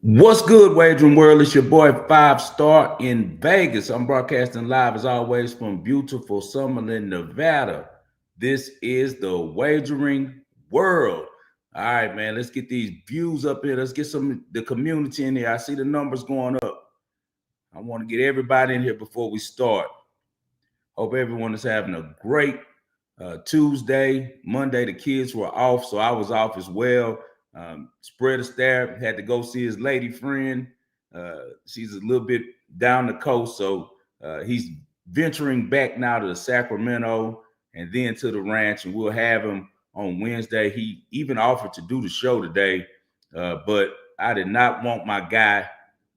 What's good, wagering world? It's your boy Five Star in Vegas. I'm broadcasting live as always from beautiful Summerlin, Nevada. This is the wagering world. All right, man. Let's get these views up here. Let's get the community in here. I see the numbers going up. I want to get everybody in here before we start. Hope everyone is having a great Tuesday. Monday, the kids were off, so I was off as well. Spread a stare, had to go see his lady friend. She's a little bit down the coast, so he's venturing back now to Sacramento and then to the ranch, and we'll have him on Wednesday. He even offered to do the show today, but I did not want my guy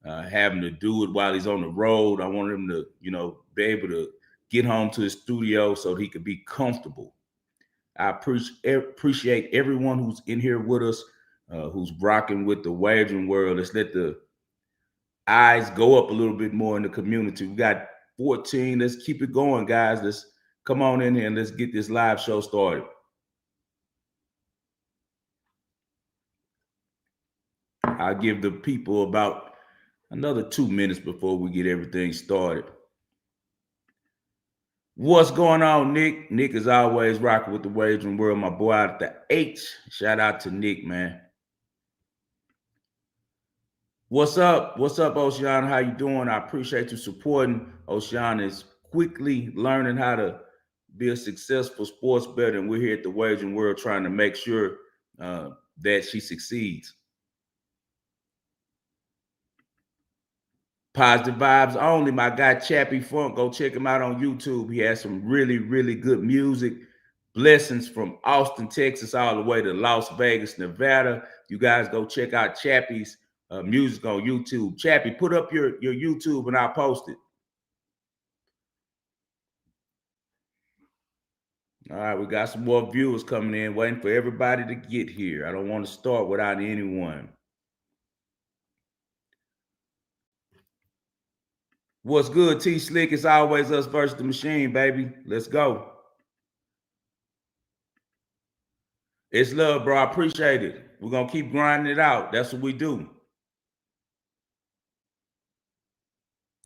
having to do it while he's on the road. I wanted him to, be able to get home to his studio so he could be comfortable. I appreciate everyone who's in here with us, who's rocking with the wagering world. Let's let the eyes go up a little bit more in the community. We got 14. Let's keep it going, guys. Let's come on in here and let's get this live show started. I'll give the people about another 2 minutes before we get everything started. What's going on, Nick? Nick is always rocking with the wagering world. My boy out at the H. Shout out to Nick, man. What's up? What's up, Oceana? How you doing? I appreciate you supporting. Oceana is quickly learning how to be a successful sports bettor, and we're here at the wagering world trying to make sure that she succeeds. Positive vibes only. My guy Chappie Funk, go check him out on YouTube. He has some really, really good music. Blessings from Austin, Texas, all the way to Las Vegas, Nevada. You guys go check out Chappie's music on YouTube. Chappie, put up your YouTube and I'll post it. All right, we got some more viewers coming in, waiting for everybody to get here. I don't want to start without anyone. What's good, T Slick? It's always us versus the machine, baby. Let's go. It's love, bro. I appreciate it. We're going to keep grinding it out. That's what we do.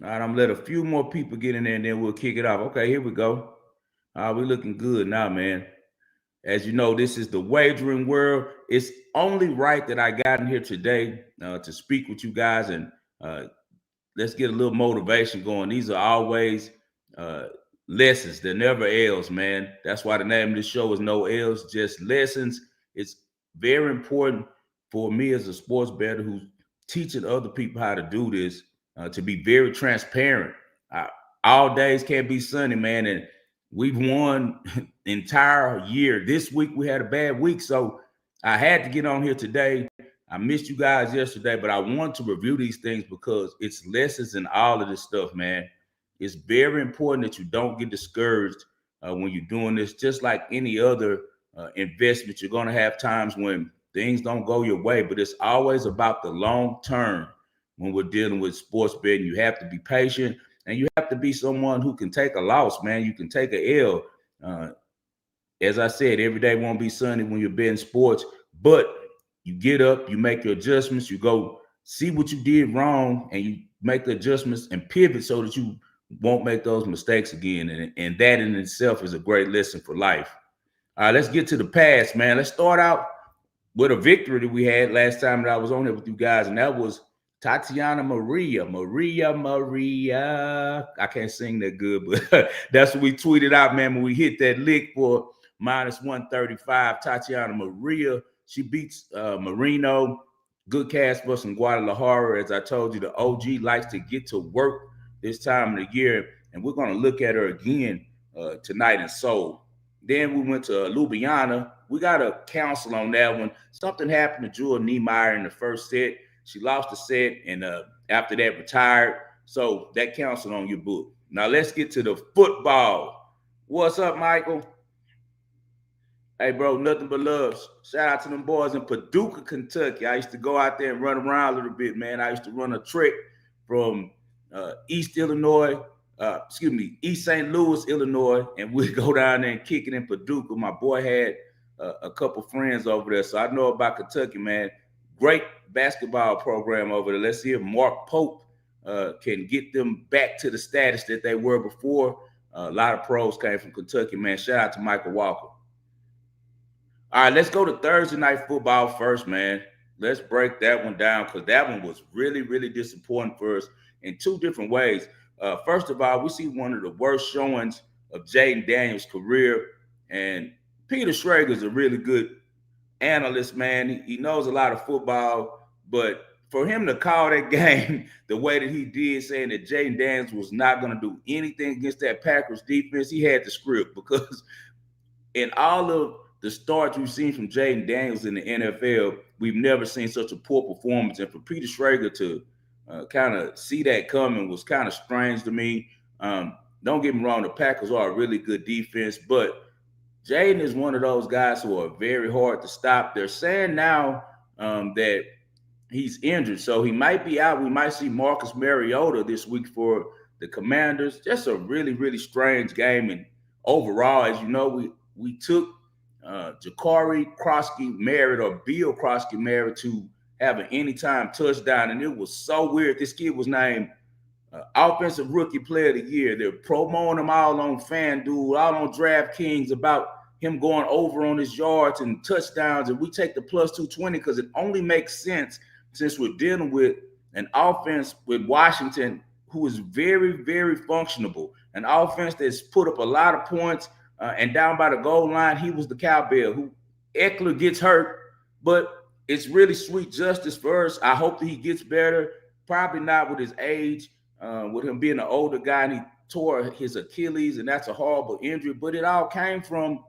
All right, I'm going to let a few more people get in there, and then we'll kick it off. Okay, here we go. We're looking good now, man. As you know, this is the wagering world. It's only right that I got in here today to speak with you guys, and let's get a little motivation going. These are always lessons. They're never L's, man. That's why the name of this show is No L's, Just Lessons. It's very important for me as a sports bettor who's teaching other people how to do this to be very transparent. All days can't be sunny, man, and we've won the entire year. This week we had a bad week, so I had to get on here today. I missed you guys yesterday, but I want to review these things because it's lessons in all of this stuff, man. It's very important that you don't get discouraged when you're doing this. Just like any other investment, you're going to have times when things don't go your way, but it's always about the long term when we're dealing with sports betting. You have to be patient, and you have to be someone who can take a loss, man. You can take a L. As I said, every day won't be sunny when you're betting sports, but you get up, you make your adjustments, you go see what you did wrong, and you make the adjustments and pivot so that you won't make those mistakes again. And that in itself is a great lesson for life. All right, let's get to the past, man. Let's start out with a victory that we had last time that I was on here with you guys, and that was Tatiana Maria. I can't sing that good, but that's what we tweeted out, man, when we hit that lick for -135. Tatiana Maria, she beats Marino. Good cast for some Guadalajara. As I told you, the OG likes to get to work this time of the year, and we're going to look at her again tonight in Seoul. Then we went to Ljubljana. We got a counsel on that one. Something happened to Jewel Niemeyer in the first set. She lost the set, and after that retired. So that counsel on your book. Now let's get to the football. What's up, Michael? Hey, bro, nothing but love. Shout out to them boys in Paducah, Kentucky. I used to go out there and run around a little bit, man. I used to run a trek from East St. Louis, Illinois, and we'd go down there and kick it in Paducah. My boy had a couple friends over there, so I know about Kentucky, man. great basketball program over there. Let's see if Mark Pope can get them back to the status that they were before. A lot of pros came from Kentucky, man. Shout out to Michael Walker. All right, let's go to Thursday night football first, man. Let's break that one down because that one was really, really disappointing for us in two different ways. First of all, we see one of the worst showings of Jaden Daniels' career, and Peter Schrager is a really good analyst, man. He knows a lot of football, but for him to call that game the way that he did, saying that Jaden Daniels was not going to do anything against that Packers defense, he had the script because in all of the starts we've seen from Jaden Daniels in the NFL, we've never seen such a poor performance. And for Peter Schrager to kind of see that coming was kind of strange to me. Don't get me wrong, the Packers are a really good defense, but Jaden is one of those guys who are very hard to stop. They're saying now that he's injured, so he might be out. We might see Marcus Mariota this week for the Commanders. Just a really, really strange game. And overall, as you know, we took Jakari Krosky-Merritt or Bill Krosky-Merritt to have an anytime touchdown, and it was so weird. This kid was named Offensive Rookie Player of the Year. They're promoting him all on FanDuel, all on DraftKings about him going over on his yards and touchdowns, and we take the plus 220 because it only makes sense since we're dealing with an offense with Washington who is very, very functionable, an offense that's put up a lot of points, and down by the goal line, he was the cowbell. Who Eckler gets hurt, but it's really sweet justice for us. I hope that he gets better. Probably not with his age, with him being an older guy, and he tore his Achilles, and that's a horrible injury. But it all came from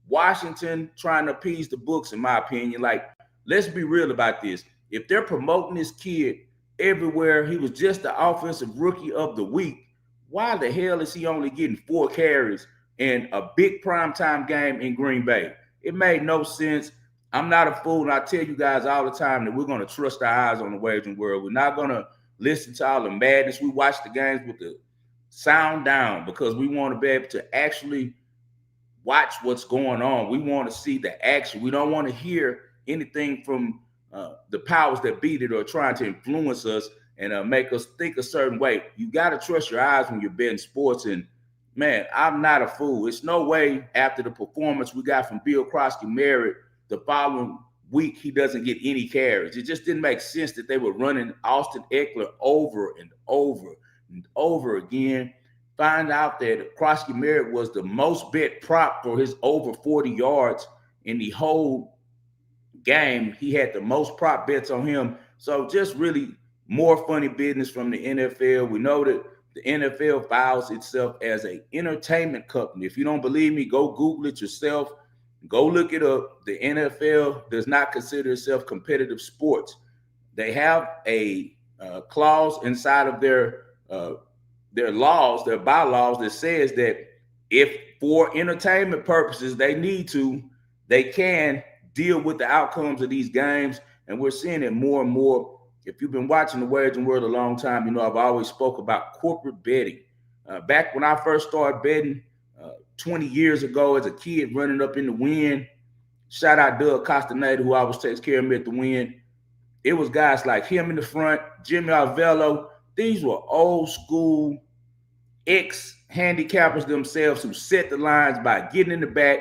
Washington trying to appease the books, in my opinion. Like, let's be real about this. If they're promoting this kid everywhere, he was just the offensive rookie of the week, why the hell is he only getting 4 carries in a big primetime game in Green Bay? It made no sense. I'm not a fool, and I tell you guys all the time that we're going to trust our eyes on the wagering world. We're not going to listen to all the madness. We watch the games with the sound down because we want to be able to actually watch what's going on. We want to see the action. We don't want to hear anything from the powers that be that are trying to influence us and make us think a certain way. You got to trust your eyes when you're betting sports. And man, I'm not a fool. It's no way after the performance we got from Bill Krosky-Merritt the following week he doesn't get any carries. It just didn't make sense that they were running Austin Eckler over and over and over again. Find out that Krosky-Merritt was the most bet prop for his over 40 yards in the whole game. He had the most prop bets on him. So just really more funny business from the NFL. We know that the NFL files itself as an entertainment company. If you don't believe me, go Google it yourself. Go look it up. The NFL does not consider itself competitive sports. They have a clause inside of their laws, their bylaws, that says that if for entertainment purposes they need to, they can deal with the outcomes of these games. And we're seeing it more and more. If you've been watching the wagering world a long time, you know I've always spoke about corporate betting. Back when I first started betting 20 years ago as a kid running up in the Win, shout out Doug Castaneda, who always takes care of me at the Win. It was guys like him in the front, Jimmy Alvello. These were old school ex-handicappers themselves who set the lines by getting in the back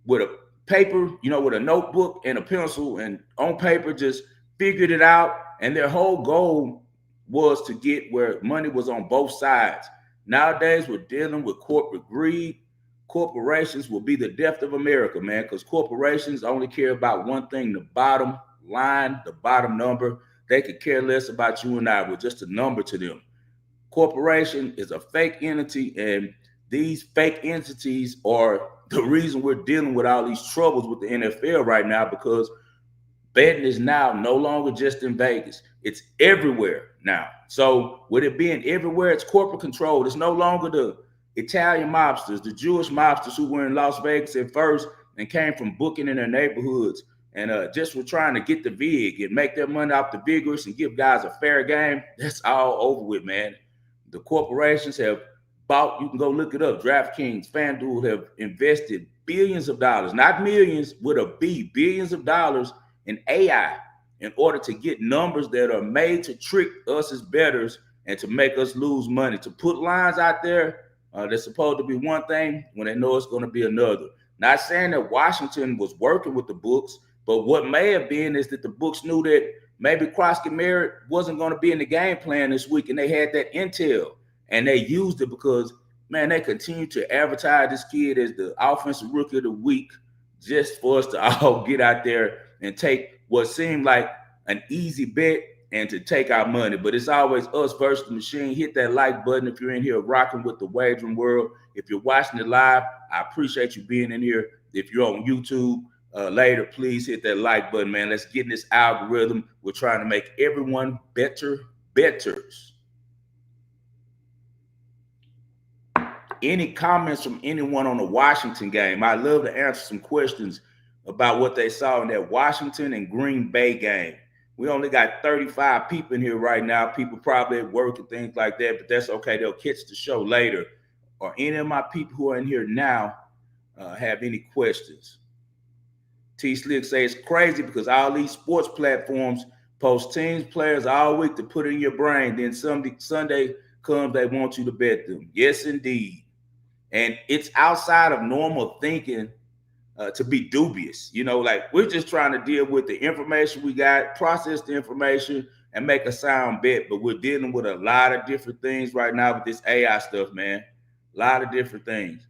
with a paper, with a notebook and a pencil, and on paper just figured it out. And their whole goal was to get where money was on both sides. Nowadays, we're dealing with corporate greed. Corporations will be the death of America, man, because corporations only care about one thing, the bottom line, the bottom number. They could care less about you and I. We're just a number to them. Corporation is a fake entity, and these fake entities are the reason we're dealing with all these troubles with the NFL right now, because betting is now no longer just in Vegas. It's everywhere now. So with it being everywhere, it's corporate control. It's no longer the Italian mobsters, the Jewish mobsters who were in Las Vegas at first and came from booking in their neighborhoods and just were trying to get the VIG and make their money off the vigorish and give guys a fair game. That's all over with, man. The corporations have bought, you can go look it up, DraftKings, FanDuel have invested billions of dollars, not millions, with a B, billions of dollars in AI. in order to get numbers that are made to trick us as bettors and to make us lose money. To put lines out there that's supposed to be one thing when they know it's going to be another. Not saying that Washington was working with the books, but what may have been is that the books knew that maybe Krosky Merritt wasn't going to be in the game plan this week, and they had that intel, and they used it because, man, they continue to advertise this kid as the offensive rookie of the week just for us to all get out there and take what seemed like an easy bet and to take our money. But it's always us versus the machine. Hit that like button if you're in here rocking with the wagering world. If you're watching it live, I appreciate you being in here. If you're on YouTube later, please hit that like button, man. Let's get in this algorithm. We're trying to make everyone better bettors. Any comments from anyone on the Washington game? I'd love to answer some questions about what they saw in that Washington and Green Bay game. We only got 35 people in here right now. People probably at work and things like that, but that's okay. They'll catch the show later. Or any of my people who are in here now have any questions? T Slick says it's crazy because all these sports platforms post teams, players all week to put in your brain. Then Sunday comes, they want you to bet them. Yes, indeed. And it's outside of normal thinking to be dubious. You know, like we're just trying to deal with the information we got, process the information, and make a sound bet. But we're dealing with a lot of different things right now with this AI stuff, man. A lot of different things.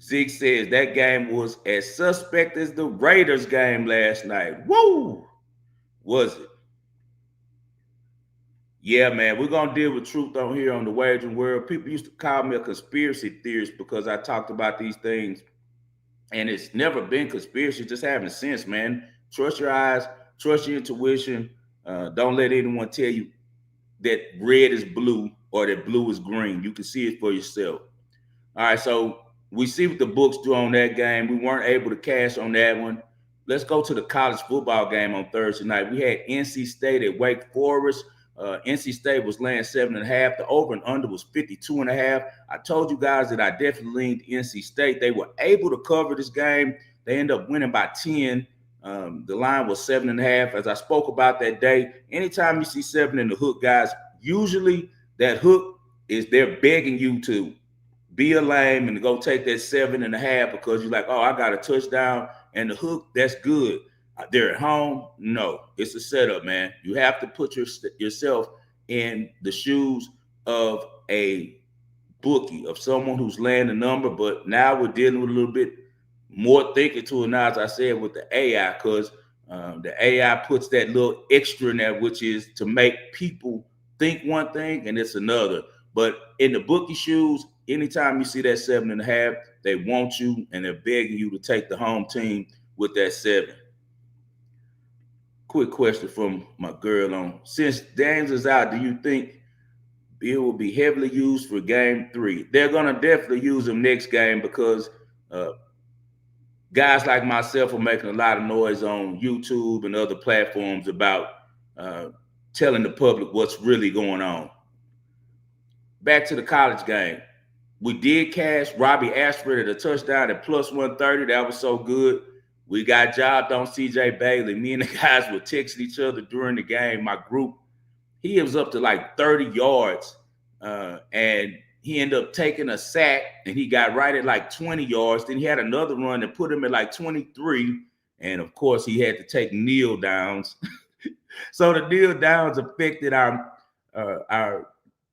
Zeke says that game was as suspect as the Raiders game last night. Woo! Was it? Yeah, man, we're going to deal with truth on here on the wagering world. People used to call me a conspiracy theorist because I talked about these things. And it's never been conspiracy, just having sense, man. Trust your eyes, trust your intuition. Don't let anyone tell you that red is blue or that blue is green. You can see it for yourself. All right, so we see what the books do on that game. We weren't able to cash on that one. Let's go to the college football game on Thursday night. We had NC State at Wake Forest. NC State was laying 7.5. The over and under was 52.5. I told you guys that I definitely leaned NC State. They were able to cover this game. They ended up winning by 10. The line was 7.5. As I spoke about that day, anytime you see 7 in the hook, guys, usually that hook is they're begging you to be a lame and to go take that 7.5 because you're like, oh, I got a touchdown and the hook, that's good. They're at home. No, it's a setup, man. You have to put yourself in the shoes of a bookie, of someone who's laying the number. But now we're dealing with a little bit more thinking to it now, as I said, with the AI, because the AI puts that little extra in there, which is to make people think one thing and it's another. But in the bookie shoes, anytime you see that 7.5, they want you and they're begging you to take the home team with that 7. Quick question from my girl on. Since James is out, do you think Bill will be heavily used for game 3? They're going to definitely use him next game because guys like myself are making a lot of noise on YouTube and other platforms about telling the public what's really going on. Back to the college game. We did cash Robbie Ashford at a touchdown at plus 130. That was so good. We got jobbed on CJ Bailey. Me and the guys were texting each other during the game. My group, he was up to like 30 yards, and he ended up taking a sack, and he got right at like 20 yards. Then he had another run that put him at like 23, and of course he had to take kneel downs. So the kneel downs affected our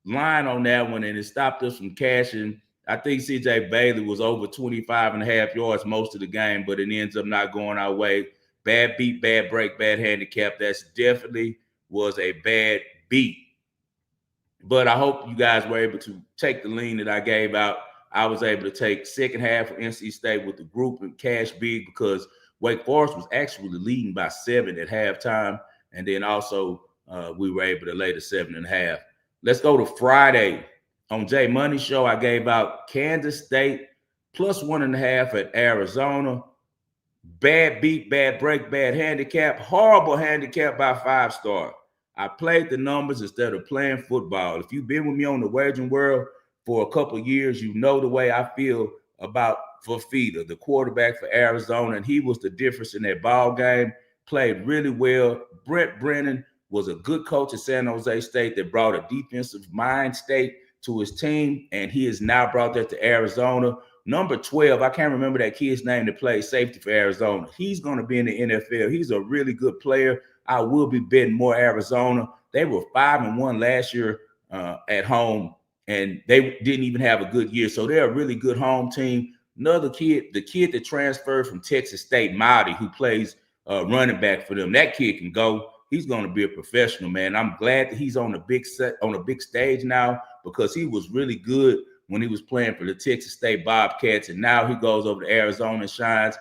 line on that one, and it stopped us from cashing. I think CJ Bailey was over 25.5 yards most of the game, but it ends up not going our way. Bad beat, bad break, bad handicap. That's definitely was a bad beat. But I hope you guys were able to take the lean that I gave out. I was able to take second half of NC State with the group and cash big because Wake Forest was actually leading by 7 at halftime. And then also we were able to lay the 7.5. Let's go to Friday. On Jay Money Show, I gave out Kansas State plus 1.5 at Arizona. Bad beat, bad break, bad handicap. Horrible handicap by 5-star. I played the numbers instead of playing football. If you've been with me on the wagering world for a couple of years, you know the way I feel about Fafita, the quarterback for Arizona, and he was the difference in that ball game. Played really well. Brent Brennan was a good coach at San Jose State that brought a defensive mind state to his team, and he has now brought that to Arizona. Number 12, I can't remember that kid's name that plays safety for Arizona. He's going to be in the NFL. He's a really good player. I will be betting more Arizona. They were 5-1 last year at home, and they didn't even have a good year. So they're a really good home team. Another kid, the kid that transferred from Texas State, Mowdy, who plays running back for them. That kid can go. He's going to be a professional, man. I'm glad that he's on a big stage now, because he was really good when he was playing for the Texas State Bobcats, and now he goes over to Arizona and shines.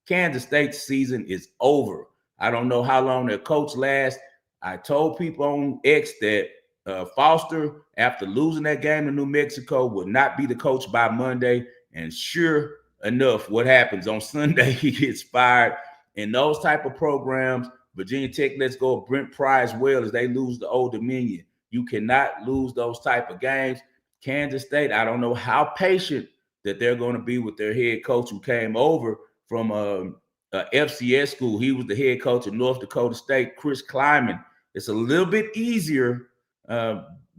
Kansas State's season is over. I don't know how long their coach lasts. I told people on X that Foster, after losing that game in New Mexico, would not be the coach by Monday. And sure enough, what happens on Sunday, he gets fired. In those type of programs, Virginia Tech lets go of Brent Pry as well as they lose to Old Dominion. You cannot lose those type of games. Kansas State, I don't know how patient that they're going to be with their head coach who came over from FCS school. He was the head coach at North Dakota State, Chris Kleiman. It's a little bit easier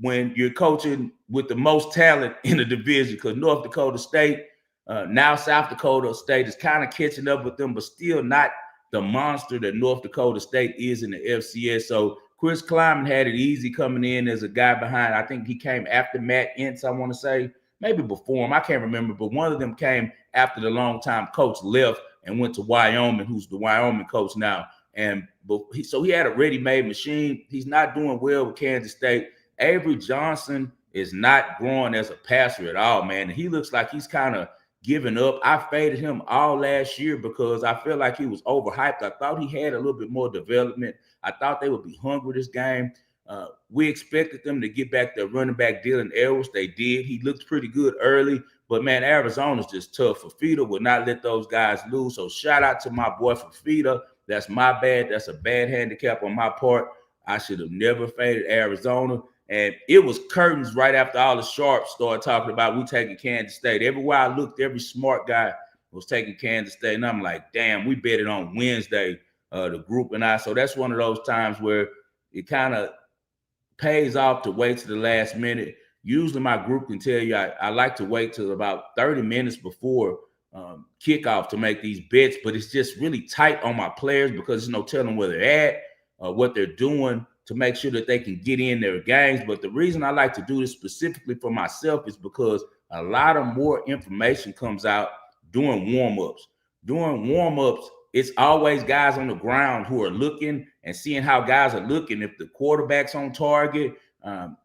when you're coaching with the most talent in the division, because North Dakota State, now South Dakota State is kind of catching up with them, but still not the monster that North Dakota State is in the FCS. So Chris Kleiman had it easy coming in as a guy behind. I think he came after Matt Entz, I want to say, maybe before him. I can't remember, but one of them came after the longtime coach left and went to Wyoming, who's the Wyoming coach now. So he had a ready-made machine. He's not doing well with Kansas State. Avery Johnson is not growing as a passer at all, man. And he looks like he's kind of giving up. I faded him all last year because I feel like he was overhyped. I thought he had a little bit more development. I thought they would be hungry this game. We expected them to get back their running back Dylan Edwards. They did. He looked pretty good early. But, man, Arizona's just tough. Fafita would not let those guys lose. So shout out to my boy Fafita. That's my bad. That's a bad handicap on my part. I should have never faded Arizona. And it was curtains right after all the sharps started talking about we taking Kansas State. Everywhere I looked, every smart guy was taking Kansas State. And I'm like, damn, we bet it on Wednesday, the group and I. So that's one of those times where it kind of pays off to wait to the last minute. Usually my group can tell you I like to wait till about 30 minutes before kickoff to make these bets, but it's just really tight on my players because there's no telling where they're at, what they're doing, to make sure that they can get in their games. But the reason I like to do this specifically for myself is because a lot of more information comes out during warm-ups. During warm-ups, it's always guys on the ground who are looking and seeing how guys are looking. If the quarterback's on target,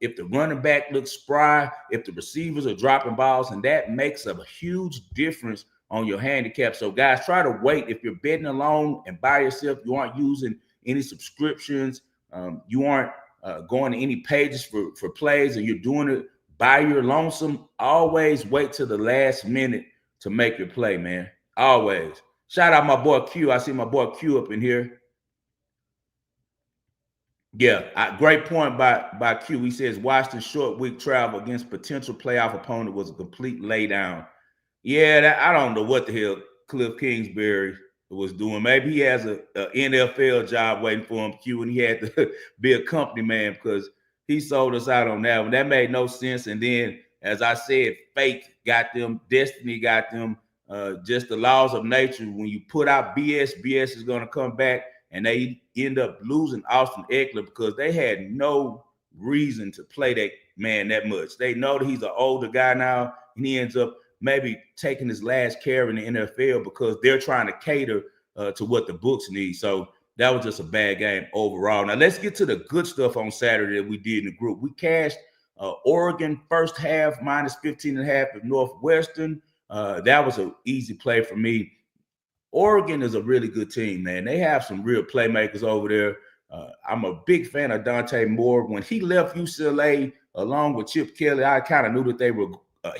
if the running back looks spry, if the receivers are dropping balls, and that makes a huge difference on your handicap. So guys, try to wait. If you're betting alone and by yourself, you aren't using any subscriptions, you aren't going to any pages for plays, and you're doing it by your lonesome, always wait till the last minute to make your play, man. Always. Shout out my boy Q. I see my boy Q up in here. Yeah, great point by Q. He says Washington's short week travel against potential playoff opponent was a complete laydown. Yeah, I don't know what the hell Cliff Kingsbury was doing. Maybe he has a NFL job waiting for him, Q, and he had to be a company man because he sold us out on that one. That made no sense. And then, as I said, fate got them, destiny got them, just the laws of nature. When you put out BS is going to come back, and they end up losing Austin Eckler because they had no reason to play that man that much. They know that he's an older guy now, and he ends up maybe taking his last care in the NFL because they're trying to cater to what the books need. So that was just a bad game overall. Now let's get to the good stuff on Saturday that we did in the group. We cashed Oregon first half minus 15.5 at Northwestern. That was an easy play for me. Oregon is a really good team, man. They have some real playmakers over there. I'm a big fan of Dante Moore. When he left UCLA along with Chip Kelly, I kind of knew that they were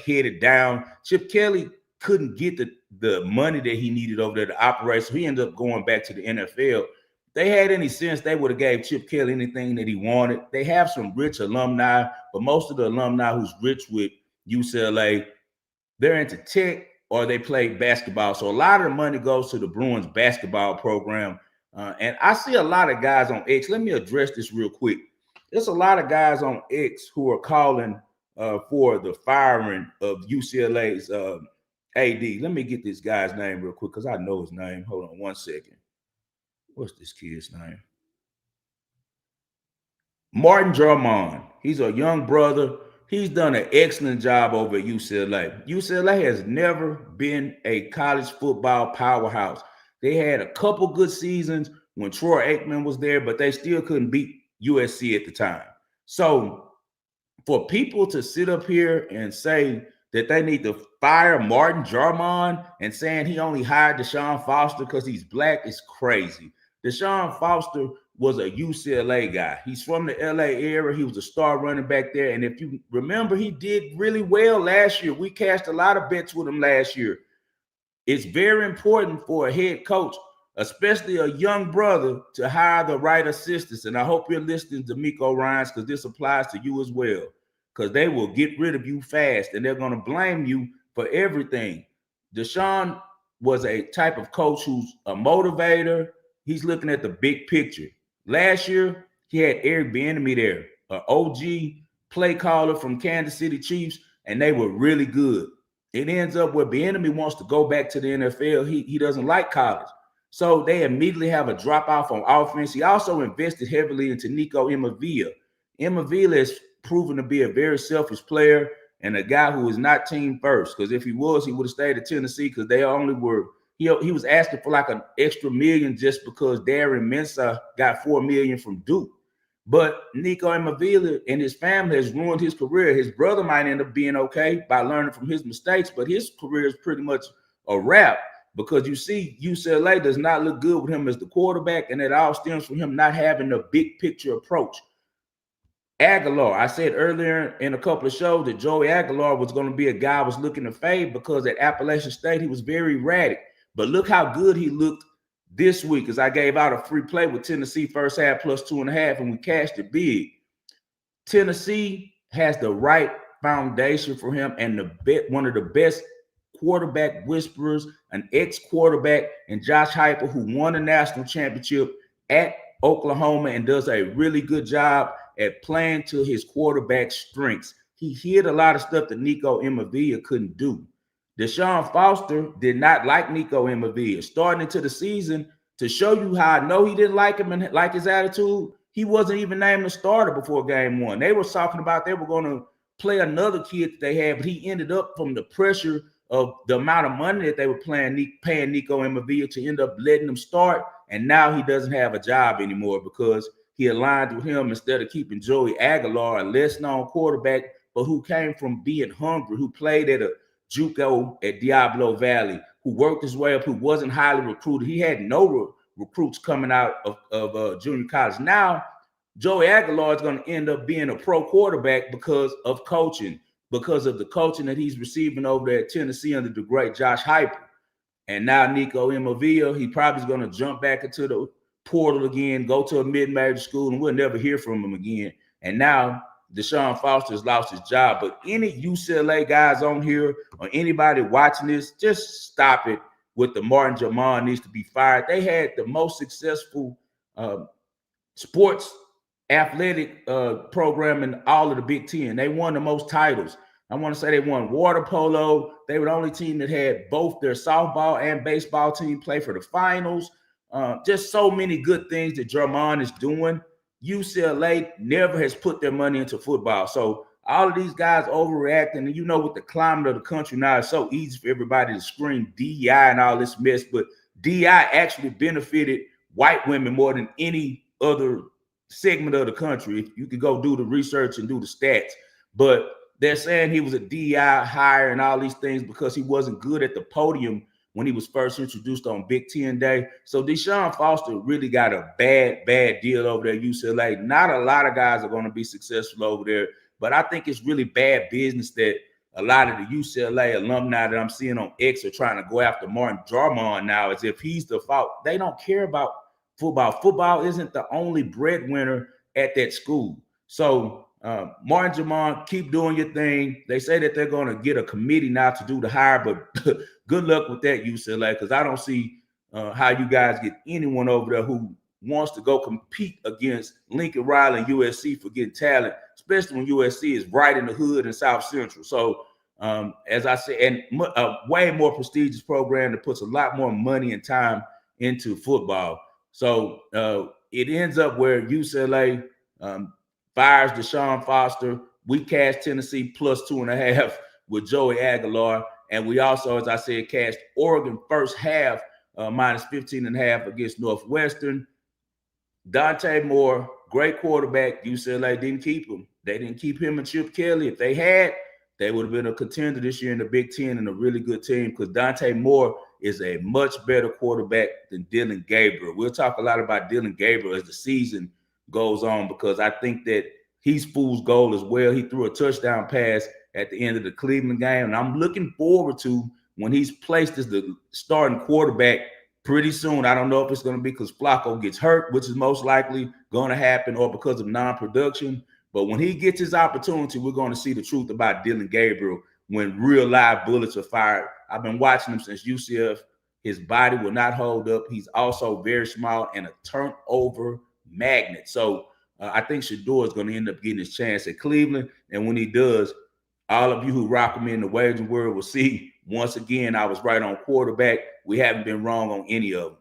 headed down. Chip Kelly couldn't get the money that he needed over there to operate, so he ended up going back to the NFL. If they had any sense, they would have gave Chip Kelly anything that he wanted. They have some rich alumni, but most of the alumni who's rich with UCLA, they're into tech or they play basketball. So a lot of the money goes to the Bruins basketball program. And I see a lot of guys on X. Let me address this real quick. There's a lot of guys on X who are calling for the firing of UCLA's AD. Let me get this guy's name real quick because I know his name. Hold on one second. What's this kid's name? Martin Drummond. He's a young brother. He's done an excellent job over at UCLA. UCLA has never been a college football powerhouse. They had a couple good seasons when Troy Aikman was there, but they still couldn't beat USC at the time. So for people to sit up here and say that they need to fire Martin Drummond and saying he only hired Deshaun Foster because he's black is crazy. Deshaun Foster was a UCLA guy. He's from the LA area. He was a star running back there. And if you remember, he did really well last year. We cashed a lot of bets with him last year. It's very important for a head coach, especially a young brother, to hire the right assistants. And I hope you're listening to Miko Ryans because this applies to you as well, because they will get rid of you fast and they're going to blame you for everything. Deshaun was a type of coach who's a motivator. He's looking at the big picture. Last year, he had Eric Bieniemy there, an OG play caller from Kansas City Chiefs, and they were really good. It ends up where Bieniemy wants to go back to the NFL. He doesn't like college. So they immediately have a drop-off on offense. He also invested heavily into Nico Imavia. Imavia has proven to be a very selfish player and a guy who is not team first, because if he was, he would have stayed at Tennessee because they only were – he was asking for like an extra $1 million just because Darren Mensah got $4 million from Duke. But Nico Imavia and his family has ruined his career. His brother might end up being okay by learning from his mistakes, but his career is pretty much a wrap because you see UCLA does not look good with him as the quarterback, and it all stems from him not having a big picture approach. Aguilar, I said earlier in a couple of shows that Joey Aguilar was going to be a guy I was looking to fade because at Appalachian State he was very erratic. But look how good he looked this week, as I gave out a free play with Tennessee first half plus 2.5, and we cashed it big. Tennessee has the right foundation for him, and one of the best quarterback whisperers, an ex-quarterback, and Josh Heupel, who won a national championship at Oklahoma and does a really good job at playing to his quarterback's strengths. He hid a lot of stuff that Nico Imavia couldn't do. Deshaun Foster did not like Nico Imavia. Starting into the season, to show you how I know he didn't like him and like his attitude, he wasn't even named the starter before game one. They were talking about they were going to play another kid that they had, but he ended up, from the pressure of the amount of money that they were paying Nico Imavia, to end up letting him start, and now he doesn't have a job anymore because he aligned with him instead of keeping Joey Aguilar, a less-known quarterback, but who came from being hungry, who played at a JUCO at Diablo Valley, who worked his way up, who wasn't highly recruited. He had no recruits coming out of junior college. Now, Joey Aguilar is going to end up being a pro quarterback because of coaching, because of the coaching that he's receiving over there at Tennessee under the great Josh Heupel. And now Nico Imavia, he probably is going to jump back into the portal again, go to a mid-major school, and we'll never hear from him again. And now Deshaun Foster has lost his job. But any UCLA guys on here or anybody watching this, just stop it with the Martin Drummond needs to be fired. They had the most successful sports athletic program in all of the Big Ten. They won the most titles. I want to say they won water polo. They were the only team that had both their softball and baseball team play for the finals. Just so many good things that Drummond is doing. UCLA never has put their money into football. So all of these guys overreacting, and you know, with the climate of the country now, it's so easy for everybody to scream DEI and all this mess, but DEI actually benefited white women more than any other segment of the country. If you could go do the research and do the stats, but they're saying he was a DEI hire and all these things because he wasn't good at the podium when he was first introduced on Big Ten Day. So Deshaun Foster really got a bad deal over there at UCLA. Not a lot of guys are going to be successful over there, but I think it's really bad business that a lot of the UCLA alumni that I'm seeing on X are trying to go after Martin Drummond now as if he's the fault. They don't care about football. Football isn't the only breadwinner at that school. So Martin Jamon, keep doing your thing. They say that they're going to get a committee now to do the hire, but good luck with that, UCLA, because I don't see how you guys get anyone over there who wants to go compete against Lincoln Riley and USC for getting talent, especially when USC is right in the hood in South Central. So, as I said, and a way more prestigious program that puts a lot more money and time into football. So it ends up where UCLA fires Deshaun Foster. We cashed Tennessee plus 2.5 with Joey Aguilar. And we also, as I said, cashed Oregon first half minus 15.5 against Northwestern. Dante Moore, great quarterback. UCLA didn't keep him. They didn't keep him and Chip Kelly. If they had, they would have been a contender this year in the Big Ten and a really good team because Dante Moore is a much better quarterback than Dylan Gabriel. We'll talk a lot about Dylan Gabriel as the season goes on because I think that he's fool's gold as well. He threw a touchdown pass at the end of the Cleveland game, and I'm looking forward to when he's placed as the starting quarterback pretty soon. I don't know if it's going to be because Flacco gets hurt, which is most likely going to happen, or because of non-production. But when he gets his opportunity, we're going to see the truth about Dylan Gabriel when real live bullets are fired. I've been watching him since UCF. His body will not hold up. He's also very small and a turnover magnet. So I think Shedeur is going to end up getting his chance at Cleveland. And when he does, all of you who rock him in the wagering world will see, once again, I was right on quarterback. We haven't been wrong on any of them.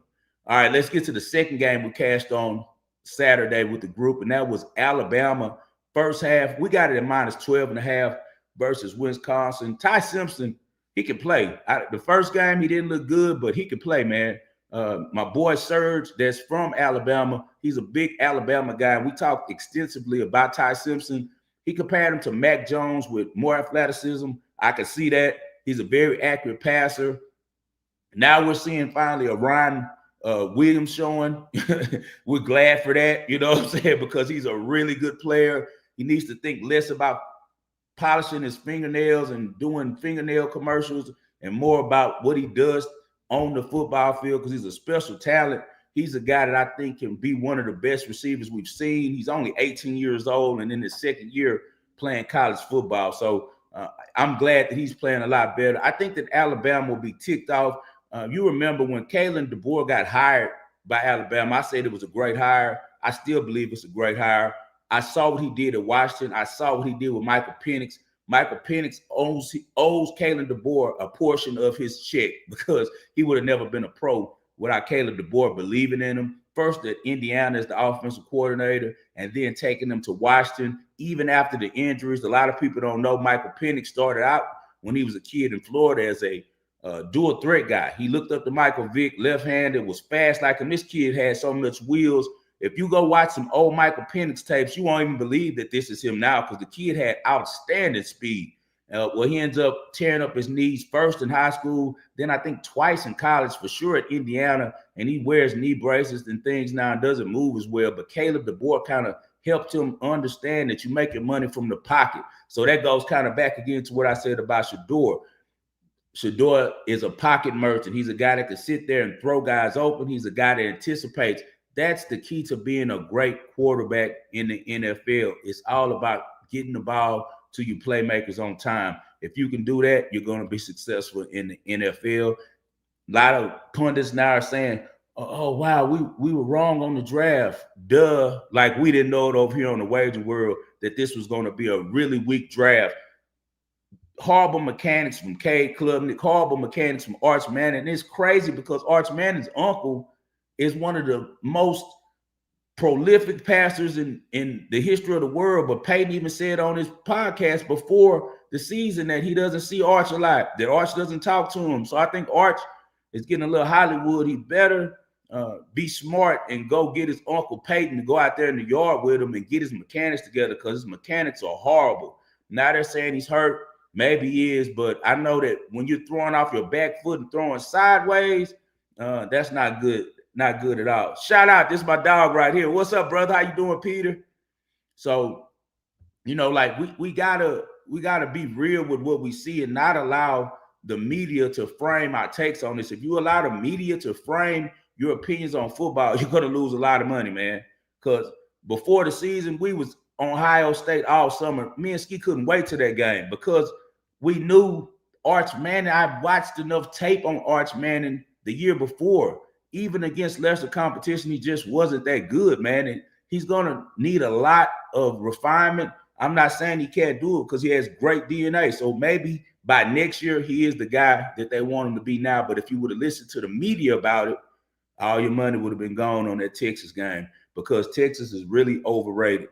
All right, let's get to the second game we cashed on Saturday with the group, and that was Alabama. First half, we got it at minus 12.5 versus Wisconsin. Ty Simpson, he can play. The first game, he didn't look good, but he can play, man. My boy Serge, that's from Alabama, he's a big Alabama guy. We talked extensively about Ty Simpson. He compared him to Mac Jones with more athleticism. I can see that. He's a very accurate passer. Now we're seeing finally a Ryan Williams showing. We're glad for that, you know what I'm saying, because he's a really good player. He needs to think less about polishing his fingernails and doing fingernail commercials and more about what he does on the football field because he's a special talent. He's a guy that I think can be one of the best receivers we've seen. He's only 18 years old and in his second year playing college football. So I'm glad that he's playing a lot better. I think that Alabama will be ticked off. You remember when Kalen DeBoer got hired by Alabama, I said it was a great hire. I still believe it's a great hire. I saw what he did at Washington. I saw what he did with Michael Penix. Michael Penix owes Kalen DeBoer a portion of his check because he would have never been a pro without Caleb DeBoer believing in him. First at Indiana as the offensive coordinator, and then taking him to Washington, even after the injuries. A lot of people don't know Michael Penix started out when he was a kid in Florida as a dual threat guy. He looked up to Michael Vick, left-handed, was fast like him. This kid had so much wheels. If you go watch some old Michael Penix tapes, you won't even believe that this is him now because the kid had outstanding speed. Well, he ends up tearing up his knees first in high school, then I think twice in college, for sure at Indiana, and he wears knee braces and things now and doesn't move as well. But Caleb DeBoer kind of helped him understand that you make your money from the pocket. So that goes kind of back again to what I said about Shedeur. Shedeur is a pocket merchant. He's a guy that can sit there and throw guys open. He's a guy that anticipates. That's the key to being a great quarterback in the NFL. It's all about getting the ball to your playmakers on time. If you can do that, you're going to be successful in the NFL. A lot of pundits now are saying, oh, wow, we were wrong on the draft. Duh. Like we didn't know it over here on the wagering world that this was going to be a really weak draft. Horrible mechanics from Cade Klubnik, horrible mechanics from Arch Manning. And it's crazy because Arch Manning's uncle is one of the most prolific passers in the history of the world. But Peyton even said on his podcast before the season that he doesn't see Arch a lot, that Arch doesn't talk to him. So I think Arch is getting a little Hollywood. He better be smart and go get his uncle Peyton to go out there in the yard with him and get his mechanics together because his mechanics are horrible. Now they're saying he's hurt. Maybe he is, but I know that when you're throwing off your back foot and throwing sideways, that's not good. Not good at all. Shout out. This is my dog right here. What's up, brother? How you doing, Peter? So, you know, like we gotta be real with what we see and not allow the media to frame our takes on this. If you allow the media to frame your opinions on football, you're gonna lose a lot of money, man. Because before the season, we was Ohio State all summer. Me and Ski couldn't wait to that game because we knew Arch Manning. I watched enough tape on Arch Manning the year before. Even against lesser competition, he just wasn't that good, man. And he's going to need a lot of refinement. I'm not saying he can't do it because he has great DNA. So maybe by next year, he is the guy that they want him to be now. But if you would have listened to the media about it, all your money would have been gone on that Texas game because Texas is really overrated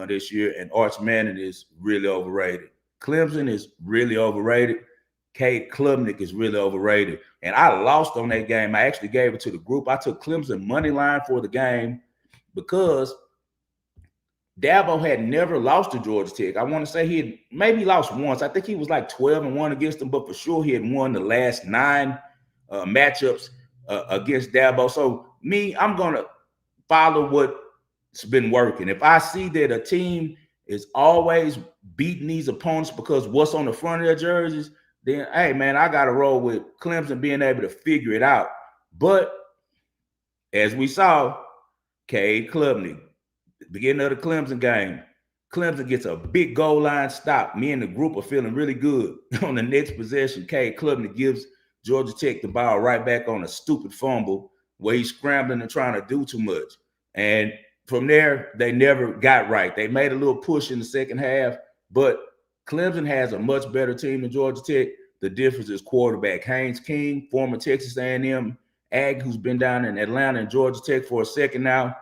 this year, and Arch Manning is really overrated. Clemson is really overrated. Cade Klubnik is really overrated. And I lost on that game. I actually gave it to the group. I took Clemson money line for the game because Dabo had never lost to Georgia Tech. I want to say he had maybe lost once. I think he was like 12-1 against them, but for sure he had won the last 9 matchups against Dabo. So I'm going to follow what's been working. If I see that a team is always beating these opponents because what's on the front of their jerseys, then, hey, man, I got to roll with Clemson being able to figure it out. But as we saw, Cade Klubnik, beginning of the Clemson game, Clemson gets a big goal line stop. Me and the group are feeling really good. On the next possession, Cade Klubnik gives Georgia Tech the ball right back on a stupid fumble where he's scrambling and trying to do too much. And from there, they never got right. They made a little push in the second half, but Clemson has a much better team than Georgia Tech. The difference is quarterback. Haynes King, former Texas A&M Ag, who's been down in Atlanta and Georgia Tech for a second now.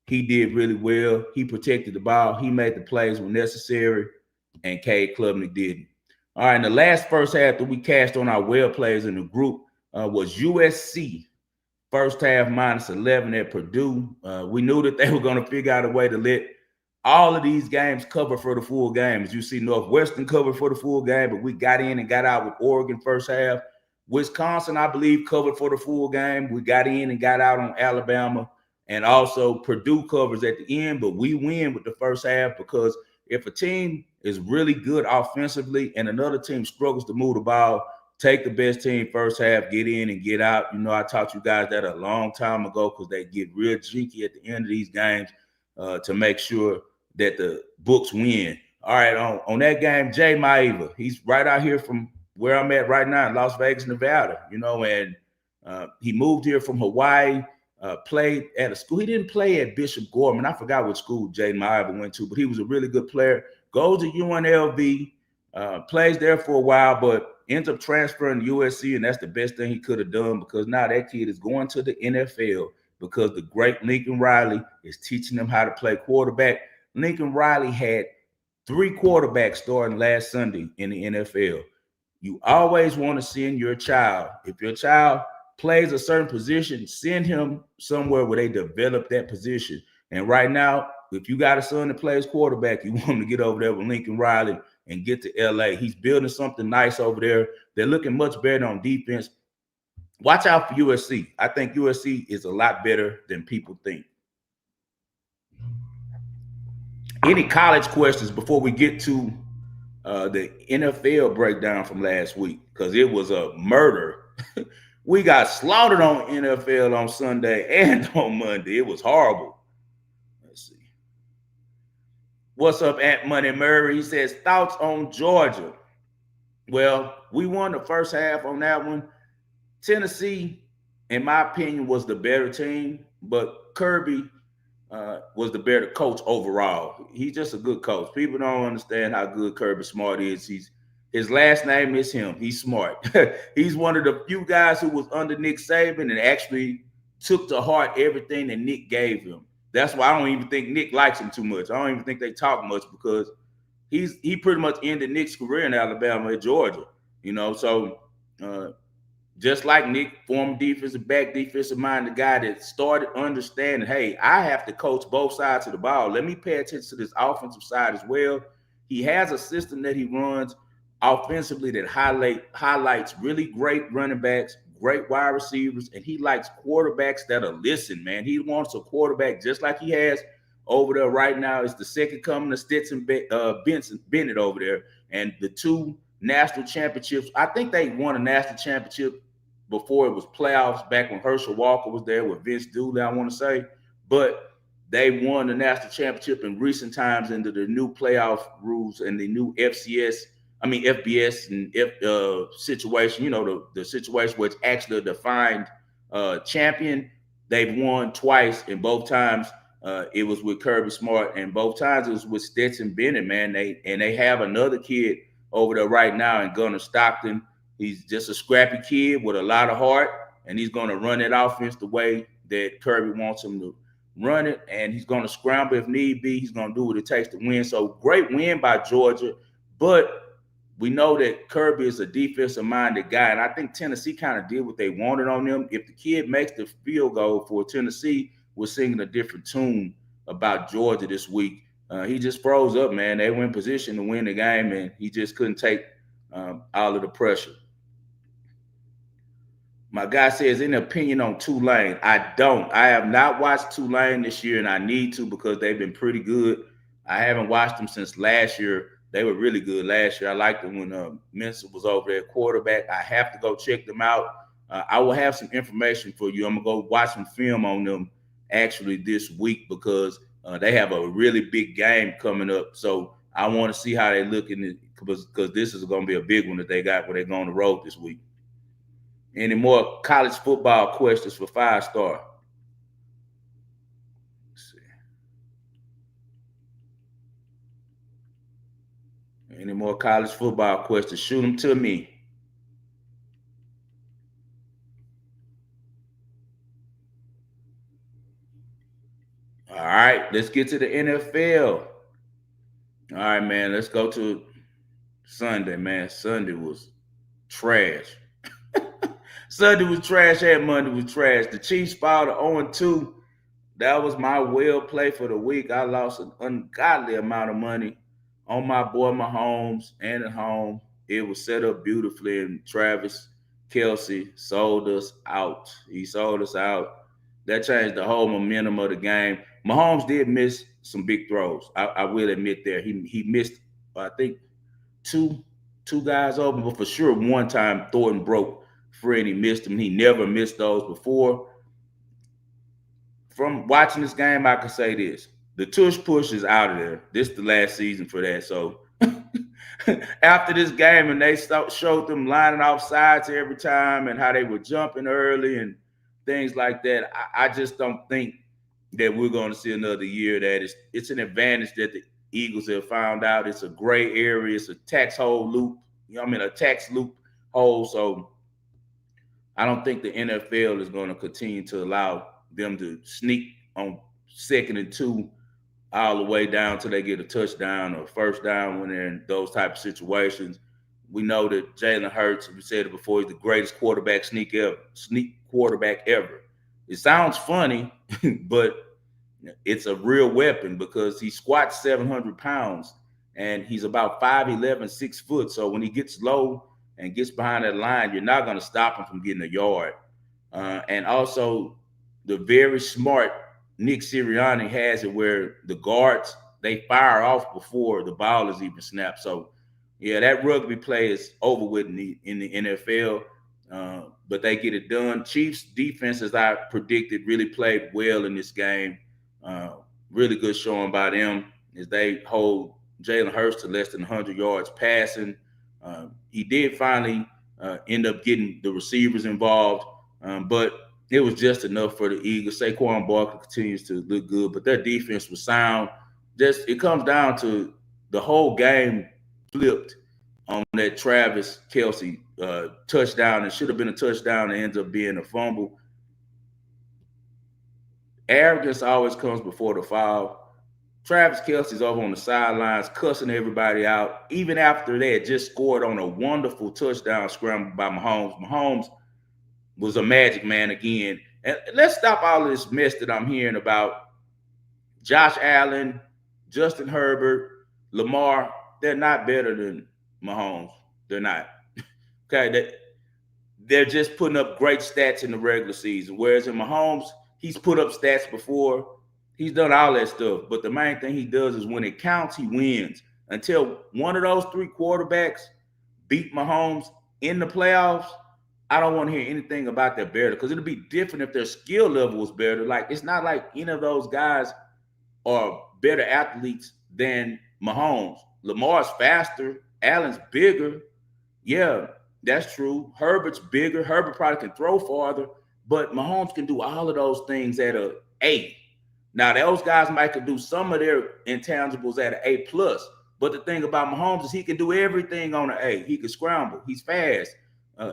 He did really well. He protected the ball. He made the plays when necessary, and Cade Klubnik didn't. All right, and the last first half that we cashed on our well plays in the group was USC. First half -11 at Purdue. We knew that they were going to figure out a way to let all of these games cover for the full game. As you see, Northwestern covered for the full game, but we got in and got out with Oregon first half. Wisconsin, I believe, covered for the full game. We got in and got out on Alabama. And also Purdue covers at the end, but we win with the first half because if a team is really good offensively and another team struggles to move the ball, take the best team first half, get in and get out. You know, I taught you guys that a long time ago because they get real cheeky at the end of these games to make sure that the books win. All right, on that game, Jay Maiva, he's right out here from where I'm at right now in Las Vegas, Nevada, you know, and he moved here from Hawaii. Played at a school. He didn't play at Bishop Gorman. I forgot what school Jaden Maiva went to, but he was a really good player. Goes to UNLV, plays there for a while, but ends up transferring to USC, and that's the best thing he could have done because now that kid is going to the NFL because the great Lincoln Riley is teaching him how to play quarterback. Lincoln Riley had 3 quarterbacks starting last Sunday in the NFL. You always want to send your child. If your child plays a certain position, send him somewhere where they develop that position. And right now, if you got a son that plays quarterback, you want him to get over there with Lincoln Riley and get to LA. He's building something nice over there. They're looking much better on defense. Watch out for USC. I think USC is a lot better than people think. Any college questions before we get to the NFL breakdown from last week? Because it was a murder. We got slaughtered on NFL on Sunday and on Monday. It was horrible. Let's see. What's up, Ant Money Murray? He says, thoughts on Georgia? Well, we won the first half on that one. Tennessee, in my opinion, was the better team, but Kirby was the better coach overall. He's just a good coach. People don't understand how good Kirby Smart is. His last name is him. He's smart. He's one of the few guys who was under Nick Saban and actually took to heart everything that Nick gave him. That's why I don't even think Nick likes him too much. I don't even think they talk much because he pretty much ended Nick's career in Alabama at Georgia. You know, so just like Nick, former defensive back, defensive minded guy that started understanding, hey, I have to coach both sides of the ball. Let me pay attention to this offensive side as well. He has a system that he runs offensively that highlights really great running backs, great wide receivers, and he likes quarterbacks that are listen, man. He wants a quarterback just like he has over there right now. It's the second coming of Stetson Bennett over there, and the 2 national championships. I think they won a national championship before it was playoffs back when Herschel Walker was there with Vince Dooley, I want to say. But they won the national championship in recent times under the new playoff rules and the new FBS and situation. You know, the situation where it's actually a defined champion. They've won twice, and both times it was with Kirby Smart, and both times it was with Stetson Bennett. Man, they have another kid over there right now in Gunnar Stockton. He's just a scrappy kid with a lot of heart, and he's going to run that offense the way that Kirby wants him to run it, and he's going to scramble if need be. He's going to do what it takes to win. So great win by Georgia, but we know that Kirby is a defensive-minded guy, and I think Tennessee kind of did what they wanted on them. If the kid makes the field goal for Tennessee, we're singing a different tune about Georgia this week. He just froze up, man. They were in position to win the game, and he just couldn't take all of the pressure. My guy says, any opinion on Tulane? I don't. I have not watched Tulane this year, and I need to because they've been pretty good. I haven't watched them since last year. They were really good last year. I liked them when Mensa was over there at quarterback. I have to go check them out. I will have some information for you. I'm going to go watch some film on them actually this week because they have a really big game coming up. So I want to see how they look in it because this is going to be a big one that they got where they go on the road this week. Any more college football questions for 5-star? Let's see. Any more college football questions? Shoot them to me. All right, let's get to the NFL. All right, man, let's go to Sunday, man. Sunday was trash. Sunday was trash and Monday was trash. The Chiefs fall to 0-2. That was my well play for the week. I lost an ungodly amount of money on my boy Mahomes and at home. It was set up beautifully, and Travis Kelce sold us out. He sold us out. That changed the whole momentum of the game. Mahomes did miss some big throws. I will admit there. He missed, I think, two guys open, but for sure one time Thornton broke free and he missed him. He never missed those before. From watching this game, I can say this. The tush push is out of there. This is the last season for that. So after this game, and they showed them lining off sides every time and how they were jumping early and things like that, I just don't think that we're going to see another year that it's an advantage that the Eagles have found out. It's a gray area. It's a tax loop. A tax loop hole. So I don't think the NFL is going to continue to allow them to sneak on 2nd and 2 all the way down till they get a touchdown or first down when they're in those type of situations. We know that Jalen Hurts, we said it before, he's the greatest sneak quarterback ever. It sounds funny, but it's a real weapon because he squats 700 pounds and he's about 5'11", 6 foot. So when he gets low and gets behind that line, you're not going to stop him from getting a yard. And also the very smart Nick Sirianni has it where the guards, they fire off before the ball is even snapped. So, yeah, that rugby play is over with in the NFL, but they get it done. Chiefs defense, as I predicted, really played well in this game. Really good showing by them as they hold Jalen Hurts to less than 100 yards passing. He did finally end up getting the receivers involved, but it was just enough for the Eagles. Saquon Barkley continues to look good, but their defense was sound. Just it comes down to the whole game flipped on that Travis Kelce touchdown. It should have been a touchdown. It ends up being a fumble. Arrogance always comes before the fall. Travis Kelce's over on the sidelines cussing everybody out, even after they had just scored on a wonderful touchdown scramble by Mahomes. Mahomes was a magic man again. And let's stop all this mess that I'm hearing about Josh Allen, Justin Herbert, Lamar. They're not better than Mahomes. They're not. Okay, they're just putting up great stats in the regular season. Whereas in Mahomes, he's put up stats before. He's done all that stuff. But the main thing he does is when it counts, he wins. Until one of those 3 quarterbacks beat Mahomes in the playoffs, I don't want to hear anything about their better because it'll be different if their skill level was better. Like, it's not like any of those guys are better athletes than Mahomes. Lamar's faster. Allen's bigger. Yeah, that's true. Herbert's bigger. Herbert probably can throw farther, but Mahomes can do all of those things at a A. Now, those guys might could do some of their intangibles at an A plus. But the thing about Mahomes is he can do everything on an A. He can scramble. He's fast. Uh,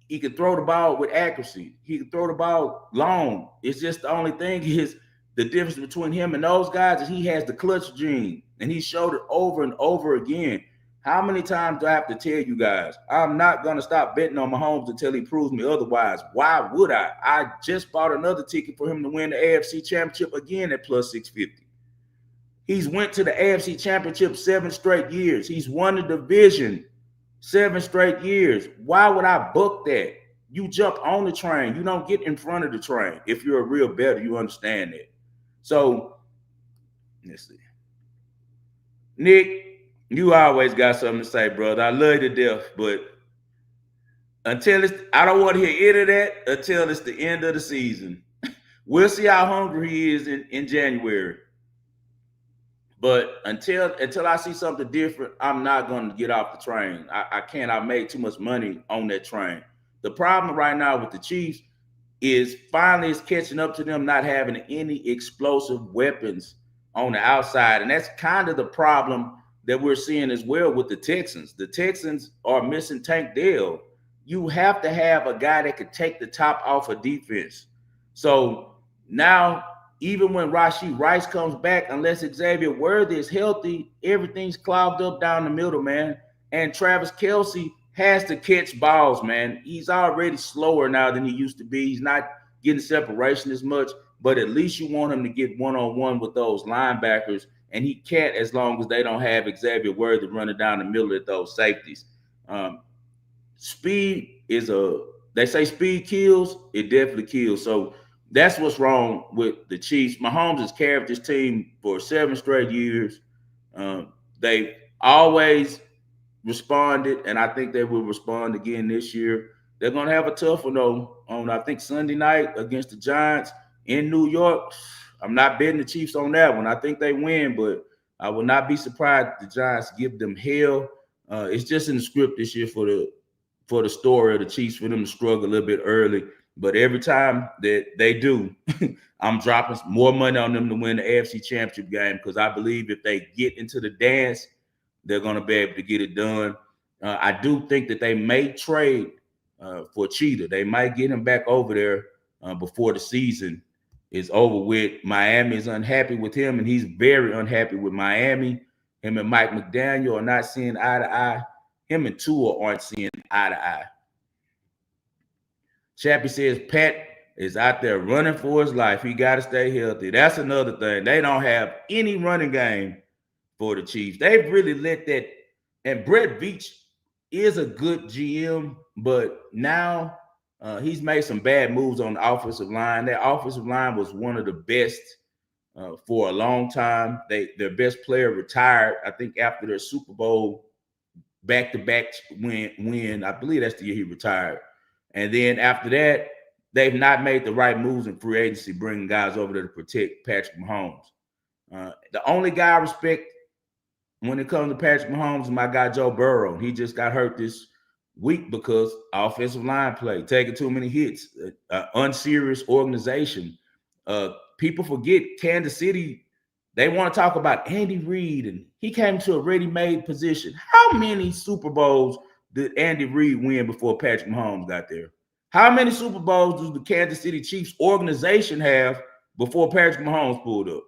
he can throw the ball with accuracy. He can throw the ball long. It's just the only thing is the difference between him and those guys is he has the clutch gene, and he showed it over and over again. How many times do I have to tell you guys? I'm not going to stop betting on Mahomes until he proves me otherwise. Why would I? I just bought another ticket for him to win the AFC Championship again at plus 650. He's went to the AFC Championship 7 straight years. He's won the division 7 straight years. Why would I book that? You jump on the train. You don't get in front of the train. If you're a real bettor, you understand that. So, let's see. Nick, you always got something to say, brother. I love you to death, but until it's, I don't want to hear any of that until it's the end of the season. We'll see how hungry he is in January. But until I see something different, I'm not going to get off the train. I can't. I made too much money on that train. The problem right now with the Chiefs is finally it's catching up to them not having any explosive weapons on the outside. And that's kind of the problem that we're seeing as well with the Texans. The Texans are missing Tank Dell. You have to have a guy that could take the top off of defense. So now, even when Rashee Rice comes back, unless Xavier Worthy is healthy, everything's clogged up down the middle, man. And Travis Kelce has to catch balls, man. He's already slower now than he used to be. He's not getting separation as much, but at least you want him to get one-on-one with those linebackers, and he can't as long as they don't have Xavier Worthy running down the middle of those safeties. Speed is they say speed kills. It definitely kills. So that's what's wrong with the Chiefs. Mahomes has carried this team for 7 straight years. They always responded, and I think they will respond again this year. They're going to have a tough one, though, on, I think, Sunday night against the Giants in New York. I'm not betting the Chiefs on that one. I think they win, but I will not be surprised if the Giants give them hell. It's just in the script this year for the story of the Chiefs, for them to struggle a little bit early. But every time that they do, I'm dropping more money on them to win the AFC Championship game, because I believe if they get into the dance, they're going to be able to get it done. I do think that they may trade for Cheetah. They might get him back over there before the season is over with. Miami is unhappy with him, and he's very unhappy with Miami. Him and Mike McDaniel are not seeing eye to eye. Him and Tua aren't seeing eye to eye. Chappie says Pat is out there running for his life. He got to stay healthy. That's another thing. They don't have any running game for the Chiefs. They've really let that. And Brett Veach is a good GM, but now he's made some bad moves on the offensive line. That offensive line was one of the best for a long time. Their best player retired, I think, after their Super Bowl back-to-back win. I believe that's the year he retired. And then after that, they've not made the right moves in free agency, bringing guys over there to protect Patrick Mahomes. The only guy I respect when it comes to Patrick Mahomes is my guy Joe Burrow. He just got hurt this week because offensive line play, taking too many hits, unserious organization. People forget Kansas City. They want to talk about Andy Reid, and he came to a ready-made position. How many Super Bowls did Andy Reid win before Patrick Mahomes got there? How many Super Bowls does the Kansas City Chiefs organization have before Patrick Mahomes pulled up?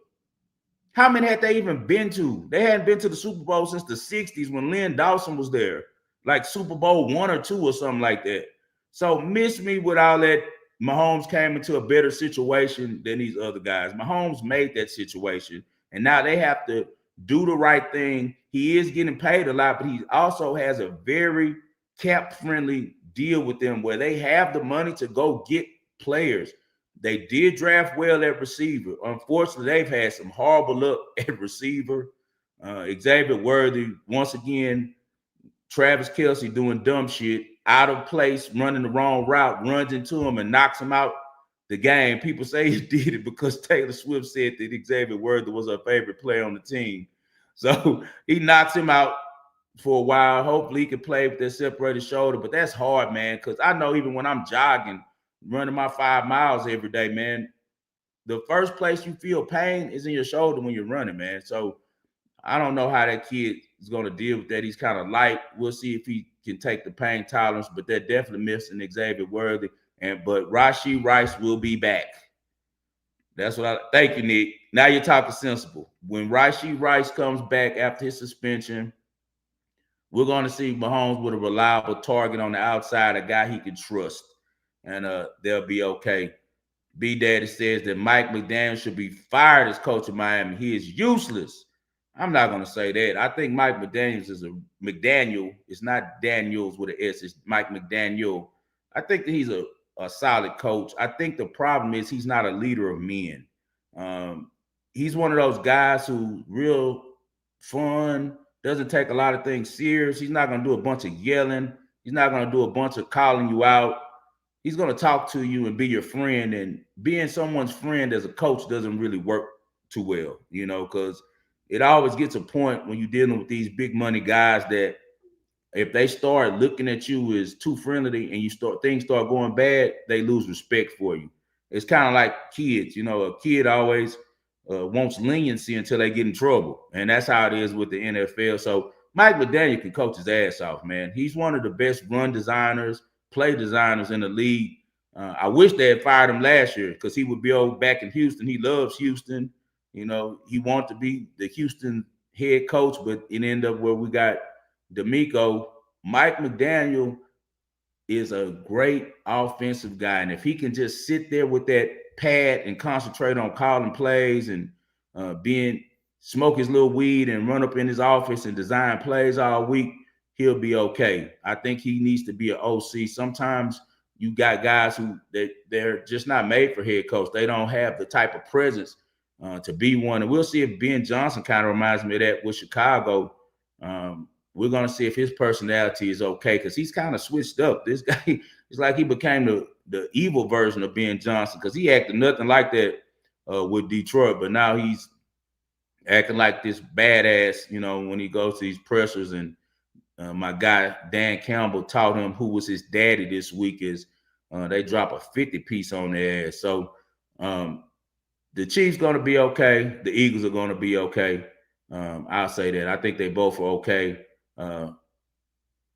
How many had they even been to? They hadn't been to the Super Bowl since the 60s when Lynn Dawson was there, like Super Bowl 1 or 2 or something like that. So miss me with all that. Mahomes came into a better situation than these other guys. Mahomes made that situation, and now they have to do the right thing. He is getting paid a lot, but he also has a very cap-friendly deal with them where they have the money to go get players. They did draft well at receiver. Unfortunately, they've had some horrible luck at receiver. Xavier Worthy, once again, Travis Kelce doing dumb shit, out of place, running the wrong route, runs into him and knocks him out the game. People say he did it because Taylor Swift said that Xavier Worthy was her favorite player on the team. So he knocks him out for a while. Hopefully he can play with that separated shoulder, but that's hard, man, because I know even when I'm jogging, running my 5 miles every day, man, the first place you feel pain is in your shoulder when you're running, man. So I don't know how that kid is going to deal with that. He's kind of light. We'll see if he can take the pain tolerance, but they're definitely missing Xavier Worthy. But Rashee Rice will be back. That's what I thank you, Nick. Now you're talking sensible. When Rashee Rice comes back after his suspension, we're going to see Mahomes with a reliable target on the outside, a guy he can trust, and they'll be okay. B Daddy says that Mike McDaniel should be fired as coach of Miami. He is useless. I'm not going to say that. I think Mike McDaniels is a McDaniel. It's not Daniels with an S. It's Mike McDaniel. I think that he's a solid coach. I think the problem is he's not a leader of men. He's one of those guys who real fun, doesn't take a lot of things serious. He's not going to do a bunch of yelling. He's not going to do a bunch of calling you out. He's going to talk to you and be your friend. And being someone's friend as a coach doesn't really work too well, you know, because it always gets a point when you're dealing with these big money guys that if they start looking at you as too friendly and things start going bad, they lose respect for you. It's kind of like kids, you know, a kid always wants leniency until they get in trouble. And that's how it is with the NFL. So Mike McDaniel can coach his ass off, man. He's one of the best run designers, play designers in the league. I wish they had fired him last year because he would be over back in Houston. He loves Houston. You know, he wanted to be the Houston head coach, but it ended up where we got D'Amico. Mike McDaniel is a great offensive guy. And if he can just sit there with that pad and concentrate on calling plays and smoke his little weed and run up in his office and design plays all week, he'll be okay. I think he needs to be an OC. Sometimes you got guys who they're just not made for head coach. They don't have the type of presence to be one. And we'll see if Ben Johnson kind of reminds me of that with Chicago. We're going to see if his personality is okay because he's kind of switched up. This guy, it's like he became the evil version of Ben Johnson because he acted nothing like that with Detroit, but now he's acting like this badass, you know, when he goes to these pressers. And my guy, Dan Campbell, taught him who was his daddy this week is they drop a 50 piece on their ass. So the Chiefs going to be okay. The Eagles are going to be okay. I'll say that. I think they both are okay.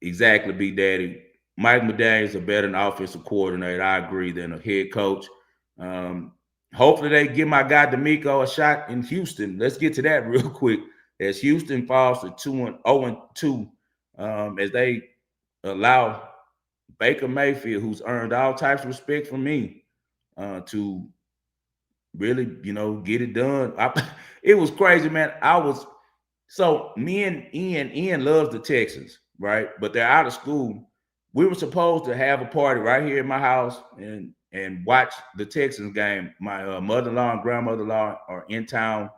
Exactly, B Daddy. Mike McDaniel is a better offensive coordinator, I agree, than a head coach. Hopefully they give my guy D'Amico a shot in Houston. Let's get to that real quick. As Houston falls to 0-2, as they allow Baker Mayfield, who's earned all types of respect from me, to really, you know, get it done. It was crazy, man. So me and Ian loves the Texans, right? But they're out of school. We were supposed to have a party right here in my house and watch the Texans game. My mother-in-law and grandmother-in-law are in town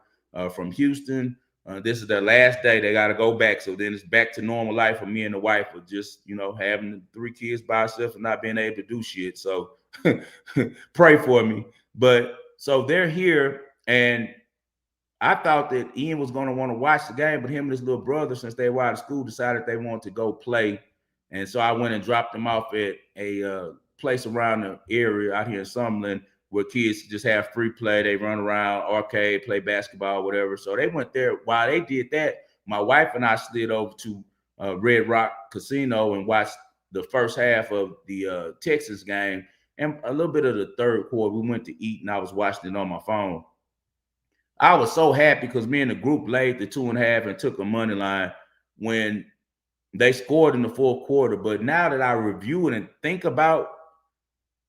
from Houston. This is their last day. They got to go back. So then it's back to normal life for me and the wife of just, you know, having 3 kids by herself and not being able to do shit. So pray for me. But so they're here, and I thought that Ian was going to want to watch the game, but him and his little brother, since they were out of school, decided they wanted to go play. And so I went and dropped them off at a place around the area out here in Summerlin where kids just have free play. They run around, arcade, play basketball, whatever. So they went there. While they did that, my wife and I slid over to Red Rock Casino and watched the first half of the Texas game and a little bit of the third quarter. We went to eat, and I was watching it on my phone. I was so happy because me and the group laid the 2.5 and took a money line when they scored in the fourth quarter. But now that I review it and think about,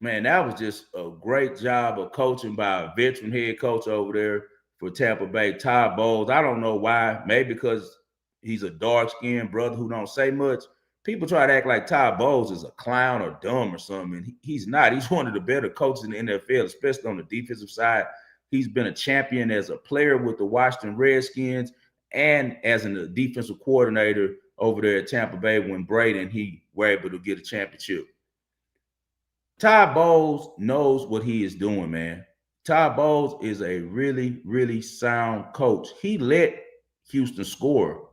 man, that was just a great job of coaching by a veteran head coach over there for Tampa Bay, Todd Bowles. I don't know why. Maybe because he's a dark-skinned brother who don't say much. People try to act like Todd Bowles is a clown or dumb or something. And he's not. He's one of the better coaches in the NFL, especially on the defensive side. He's been a champion as a player with the Washington Redskins and as a defensive coordinator over there at Tampa Bay when Brady and he were able to get a championship. Ty Bowles knows what he is doing, man. Ty Bowles is a really, really sound coach. He let Houston score.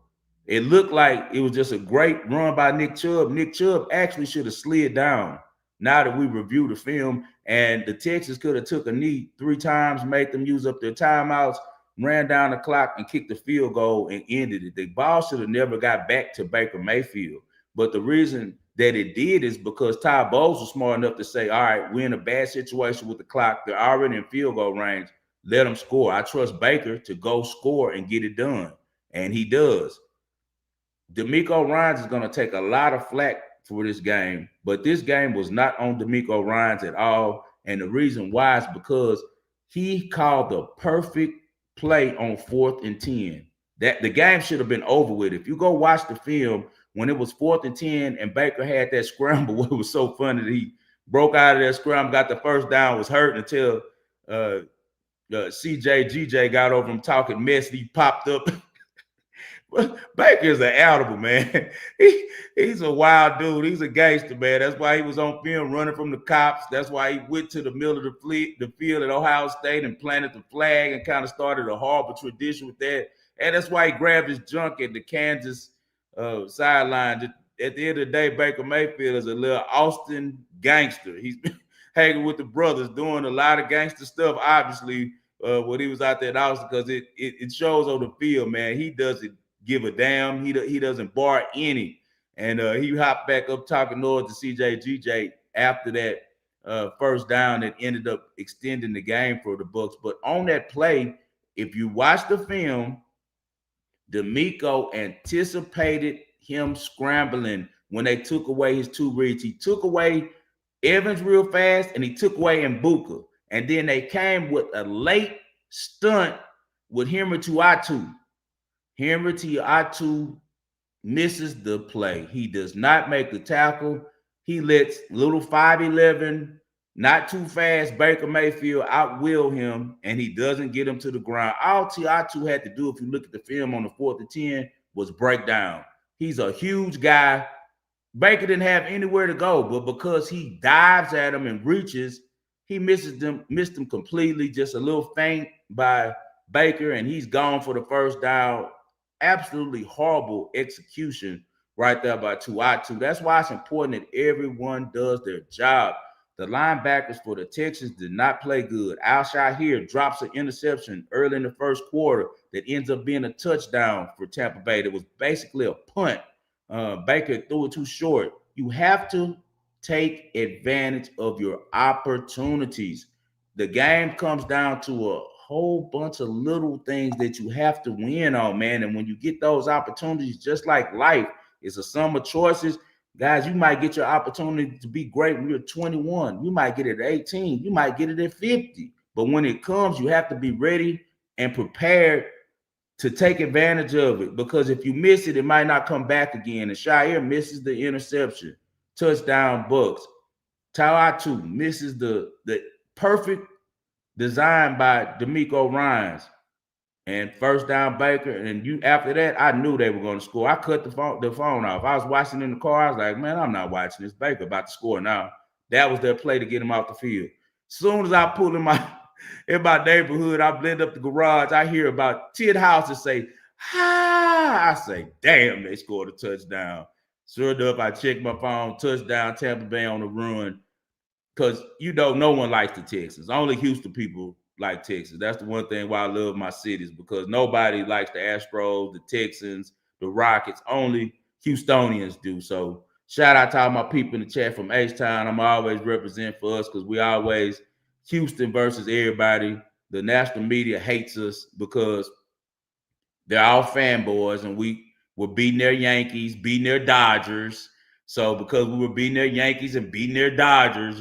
It looked like it was just a great run by Nick Chubb. Nick Chubb actually should have slid down. Now that we review the film, and the Texans could have took a knee 3 times, made them use up their timeouts, ran down the clock, and kicked the field goal and ended it. The ball should have never got back to Baker Mayfield. But the reason that it did is because Ty Bowles was smart enough to say, all right, we're in a bad situation with the clock. They're already in field goal range. Let them score. I trust Baker to go score and get it done. And he does. D'Amico Ryans is going to take a lot of flack for this game, but this game was not on D'Amico Ryans at all. And the reason why is because he called the perfect play on 4th and 10. That the game should have been over with. If you go watch the film, when it was 4th and 10 and Baker had that scramble, it was so funny that he broke out of that scramble, got the first down, was hurt until CJ got over him talking mess. He popped up. Baker's an animal, man. He's a wild dude. He's a gangster, man. That's why he was on film running from the cops. That's why he went to the middle of the field at Ohio State and planted the flag and kind of started a horrible tradition with that. And that's why he grabbed his junk at the Kansas sideline. At the end of the day, Baker Mayfield is a little Austin gangster. He's been hanging with the brothers, doing a lot of gangster stuff, obviously, when he was out there in Austin, because it shows on the field, man. He doesn't give a damn. He doesn't bar any. And he hopped back up talking noise to CJ after that first down that ended up extending the game for the Bucs. But on that play, if you watch the film, D'Amico anticipated him scrambling when they took away his 2 reads. He took away Evans real fast, and he took away Mbuka. And then they came with a late stunt with Henry Tuatu. Henry Tuatu misses the play. He does not make the tackle. He lets little 5'11", not too fast Baker Mayfield outwill him, and he doesn't get him to the ground. All Tuatu had to do, if you look at the film on the 4th and 10, was break down. He's a huge guy. Baker didn't have anywhere to go, but because he dives at him and reaches, he missed him completely. Just a little feint by Baker, and he's gone for the first down. Absolutely horrible execution right there by Tuatu. That's why it's important that everyone does their job. The linebackers for the Texans did not play good. Al-Shahir drops an interception early in the first quarter that ends up being a touchdown for Tampa Bay. That was basically a punt. Baker threw it too short. You have to take advantage of your opportunities. The game comes down to a whole bunch of little things that you have to win on, man. And when you get those opportunities, just like life, it's a sum of choices. Guys, you might get your opportunity to be great when you're 21. You might get it at 18. You might get it at 50. But when it comes, you have to be ready and prepared to take advantage of it, because if you miss it, it might not come back again. And Shire misses the interception. Touchdown Bucs. Tuatu misses the perfect design by D'Amico Ryans. And first down Baker. And after that, I knew they were going to score. I cut the phone off. I was watching in the car. I was like, man, I'm not watching this. Baker about to score now. That was their play to get him off the field. As soon as I pull in my neighborhood, I blend up the garage, I hear about 10 houses say, ha! I say, damn, they scored a touchdown. Sure enough, I checked my phone, touchdown, Tampa Bay on the run. Because, no one likes the Texans. Only Houston people like Texas. That's the one thing why I love my cities, because nobody likes the Astros, the Texans, the Rockets. Only Houstonians do. So shout out to all my people in the chat from H-Town. I'm always represent for us, because we always Houston versus everybody. The national media hates us because they're all fanboys, and we were beating their Yankees, beating their Dodgers. So because we were beating their Yankees and beating their Dodgers,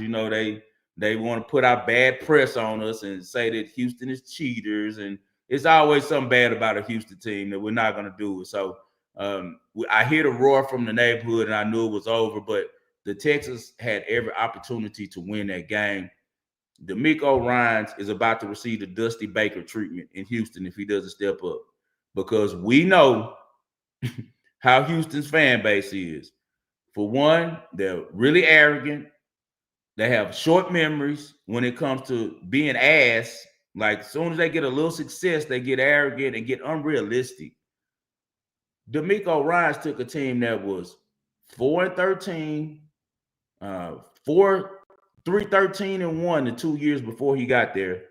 they want to put our bad press on us and say that Houston is cheaters. And it's always something bad about a Houston team that we're not going to do it. So I hear the roar from the neighborhood, and I knew it was over. But the Texans had every opportunity to win that game. D'Amico Ryans is about to receive the Dusty Baker treatment in Houston if he doesn't step up, because we know how Houston's fan base is. For one, they're really arrogant. They have short memories when it comes to being ass. Like as soon as they get a little success, they get arrogant and get unrealistic. DeMeco Ryans took a team that was 4-13, uh, 3-13-1 the 2 years before he got there.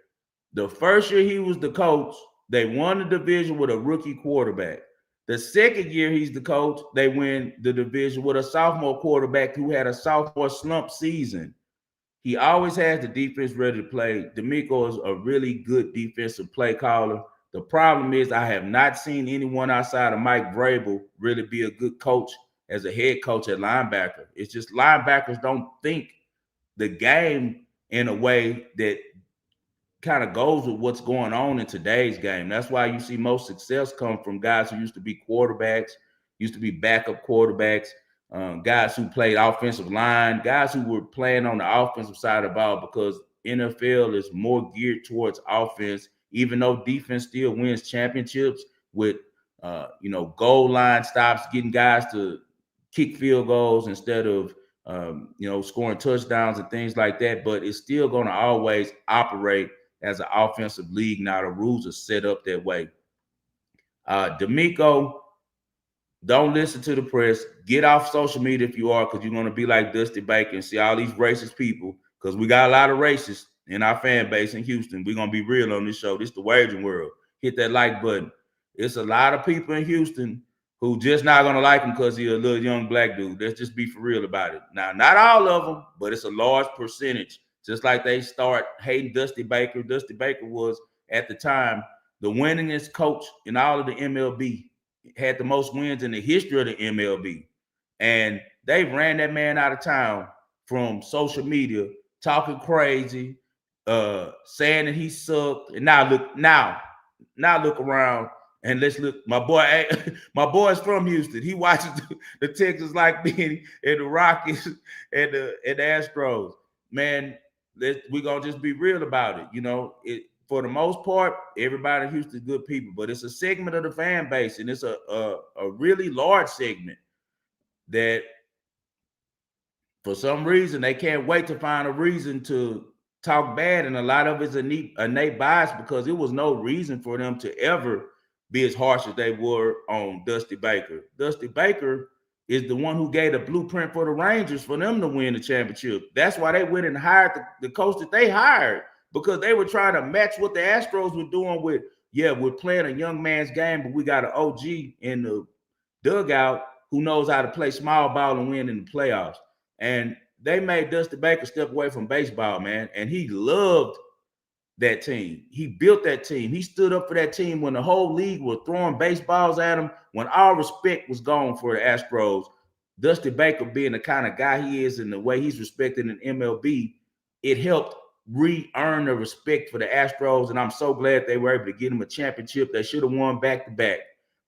The first year he was the coach, they won the division with a rookie quarterback. The second year he's the coach, they win the division with a sophomore quarterback who had a sophomore slump season. He always has the defense ready to play. DeMeco is a really good defensive play caller. The problem is I have not seen anyone outside of Mike Vrabel really be a good coach as a head coach at linebacker. It's just linebackers don't think the game in a way that kind of goes with what's going on in today's game. That's why you see most success come from guys who used to be quarterbacks, used to be backup quarterbacks, guys who played offensive line, guys who were playing on the offensive side of the ball, because NFL is more geared towards offense, even though defense still wins championships with, goal line stops, getting guys to kick field goals instead of, scoring touchdowns and things like that. But it's still going to always operate as an offensive league. Now the rules are set up that way. DeMeco, don't listen to the press. Get off social media if you are, because you're going to be like Dusty Baker and see all these racist people, because we got a lot of racists in our fan base in Houston. We're going to be real on this show. This is the wagering world. Hit that like button. It's a lot of people in Houston who just not going to like him because he's a little young black dude. Let's just be for real about it. Now, not all of them, but it's a large percentage. Just like they start hating Dusty Baker. Dusty Baker was, at the time, the winningest coach in all of the MLB. Had the most wins in the history of the MLB. And they ran that man out of town from social media, talking crazy, saying that he sucked. And now look around and let's look. My boy's from Houston. He watches the Texans like me and the Rockies and the Astros. Man, we're gonna just be real about it. For the most part, everybody in Houston is good people, but it's a segment of the fan base, and it's a really large segment that for some reason they can't wait to find a reason to talk bad, and a lot of it's innate bias, because it was no reason for them to ever be as harsh as they were on Dusty Baker. Dusty Baker is the one who gave the blueprint for the Rangers for them to win the championship. That's why they went and hired the coach that they hired, because they were trying to match what the Astros were doing with, we're playing a young man's game, but we got an OG in the dugout who knows how to play small ball and win in the playoffs. And they made Dusty Baker step away from baseball, man, and he loved that team. He built that team. He stood up for that team when the whole league was throwing baseballs at him, when all respect was gone for the Astros. Dusty Baker, being the kind of guy he is and the way he's respected in MLB, it helped re-earn the respect for the Astros, and I'm so glad they were able to get him a championship. They should have won back-to-back,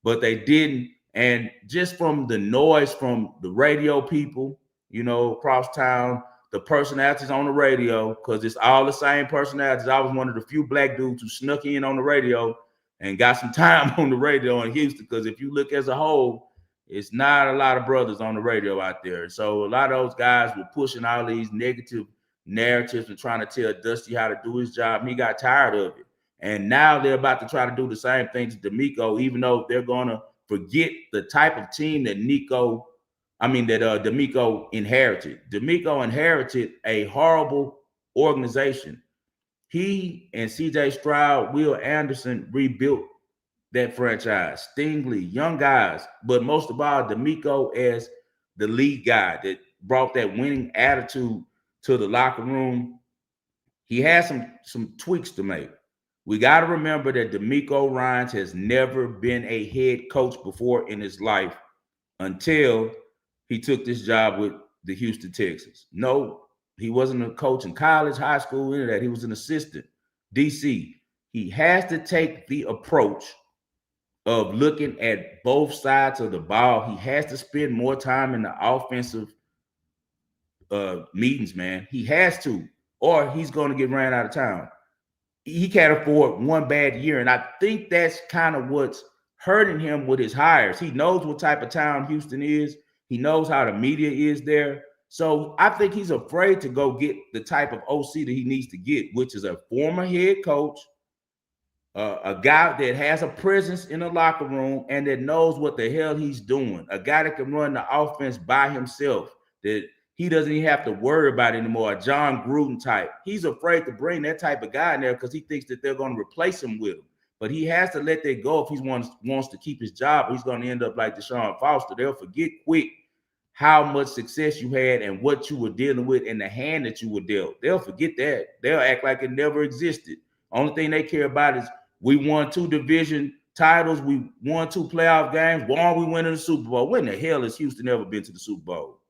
but they didn't. And just from the noise from the radio people, across town, the personalities on the radio, because it's all the same personalities. I was one of the few black dudes who snuck in on the radio and got some time on the radio in Houston, because if you look as a whole, it's not a lot of brothers on the radio out there. So a lot of those guys were pushing all these negative narratives and trying to tell Dusty how to do his job. He got tired of it. And now they're about to try to do the same thing to DeMeco, even though they're going to forget the type of team that DeMeco inherited. DeMeco inherited a horrible organization. He and C.J. Stroud, Will Anderson rebuilt that franchise. Stingley, young guys, but most of all, DeMeco as the lead guy that brought that winning attitude to the locker room. He has some tweaks to make. We got to remember that DeMeco Ryans has never been a head coach before in his life until he took this job with the Houston Texans. No, he wasn't a coach in college, high school, any of that. He was an assistant, DC. He has to take the approach of looking at both sides of the ball. He has to spend more time in the offensive meetings, man. He has to, or he's going to get ran out of town. He can't afford one bad year, and I think that's kind of what's hurting him with his hires. He knows what type of town Houston is. He knows how the media is there. So I think he's afraid to go get the type of OC that he needs to get, which is a former head coach, a guy that has a presence in the locker room and that knows what the hell he's doing, a guy that can run the offense by himself, that he doesn't even have to worry about anymore, a John Gruden type. He's afraid to bring that type of guy in there because he thinks that they're going to replace him with him. But he has to let that go if he wants to keep his job. He's going to end up like Deshaun Foster. They'll forget quick how much success you had and what you were dealing with and the hand that you were dealt. They'll forget that. They'll act like it never existed. Only thing they care about is we won 2 division titles. We won 2 playoff games. Why aren't we winning the Super Bowl? When the hell has Houston ever been to the Super Bowl?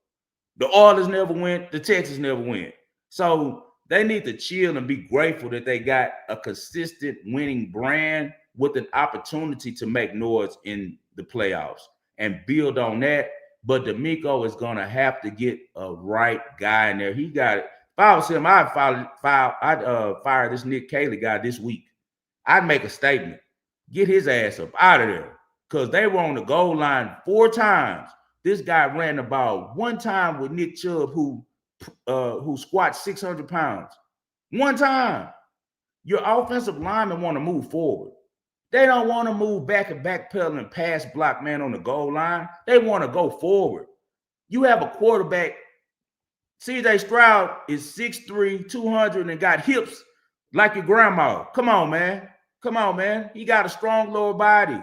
The Oilers never went. The Texans never went. So they need to chill and be grateful that they got a consistent winning brand with an opportunity to make noise in the playoffs and build on that. But D'Amico is going to have to get a right guy in there. He got it. If I was him, I'd fire this Nick Caley guy this week. I'd make a statement. Get his ass up out of there. Because they were on the goal line 4 times. This guy ran the ball 1 time with Nick Chubb, who squats 600 pounds. 1 time. Your offensive linemen want to move forward. They don't want to move back and backpedal and pass block, man, on the goal line. They want to go forward. You have a quarterback. C.J. Stroud is 6'3", 200, and got hips like your grandma. Come on, man. Come on, man. He got a strong lower body.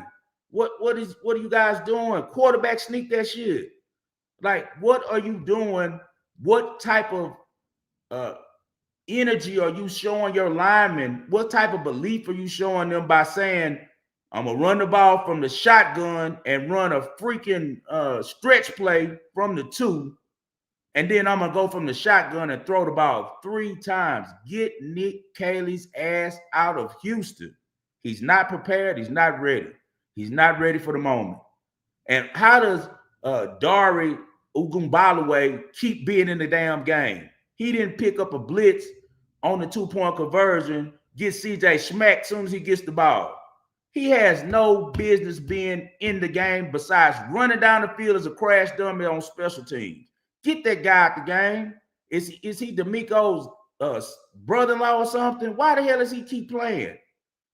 What are you guys doing? Quarterback sneak that shit. Like, what are you doing? What type of energy are you showing your linemen? What type of belief are you showing them by saying, I'm going to run the ball from the shotgun and run a freaking stretch play from the 2, and then I'm going to go from the shotgun and throw the ball 3 times. Get Nick Caley's ass out of Houston. He's not prepared. He's not ready. He's not ready for the moment. And how does Dari Ogunbowale keep being in the damn game? He didn't pick up a blitz on the 2-point conversion, get CJ smacked as soon as he gets the ball. He has no business being in the game besides running down the field as a crash dummy on special teams. Get that guy out the game. Is he D'Amico's brother-in-law or something? Why the hell does he keep playing?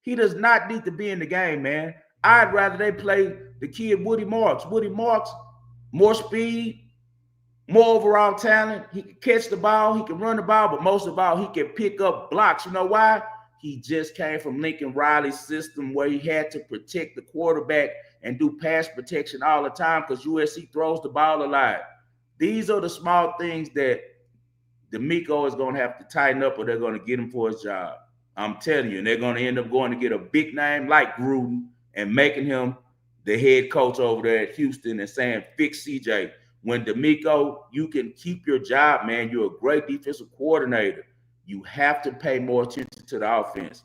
He does not need to be in the game, man. I'd rather they play the kid Woody Marks. Woody Marks, more speed, more overall talent. He can catch the ball. He can run the ball. But most of all, he can pick up blocks. You know why? He just came from Lincoln Riley's system where he had to protect the quarterback and do pass protection all the time because USC throws the ball a lot. These are the small things that D'Amico is going to have to tighten up or they're going to get him for his job. I'm telling you, and they're going to end up going to get a big name like Gruden and making him the head coach over there at Houston and saying, fix CJ. When D'Amico, you can keep your job, man. You're a great defensive coordinator. You have to pay more attention to the offense.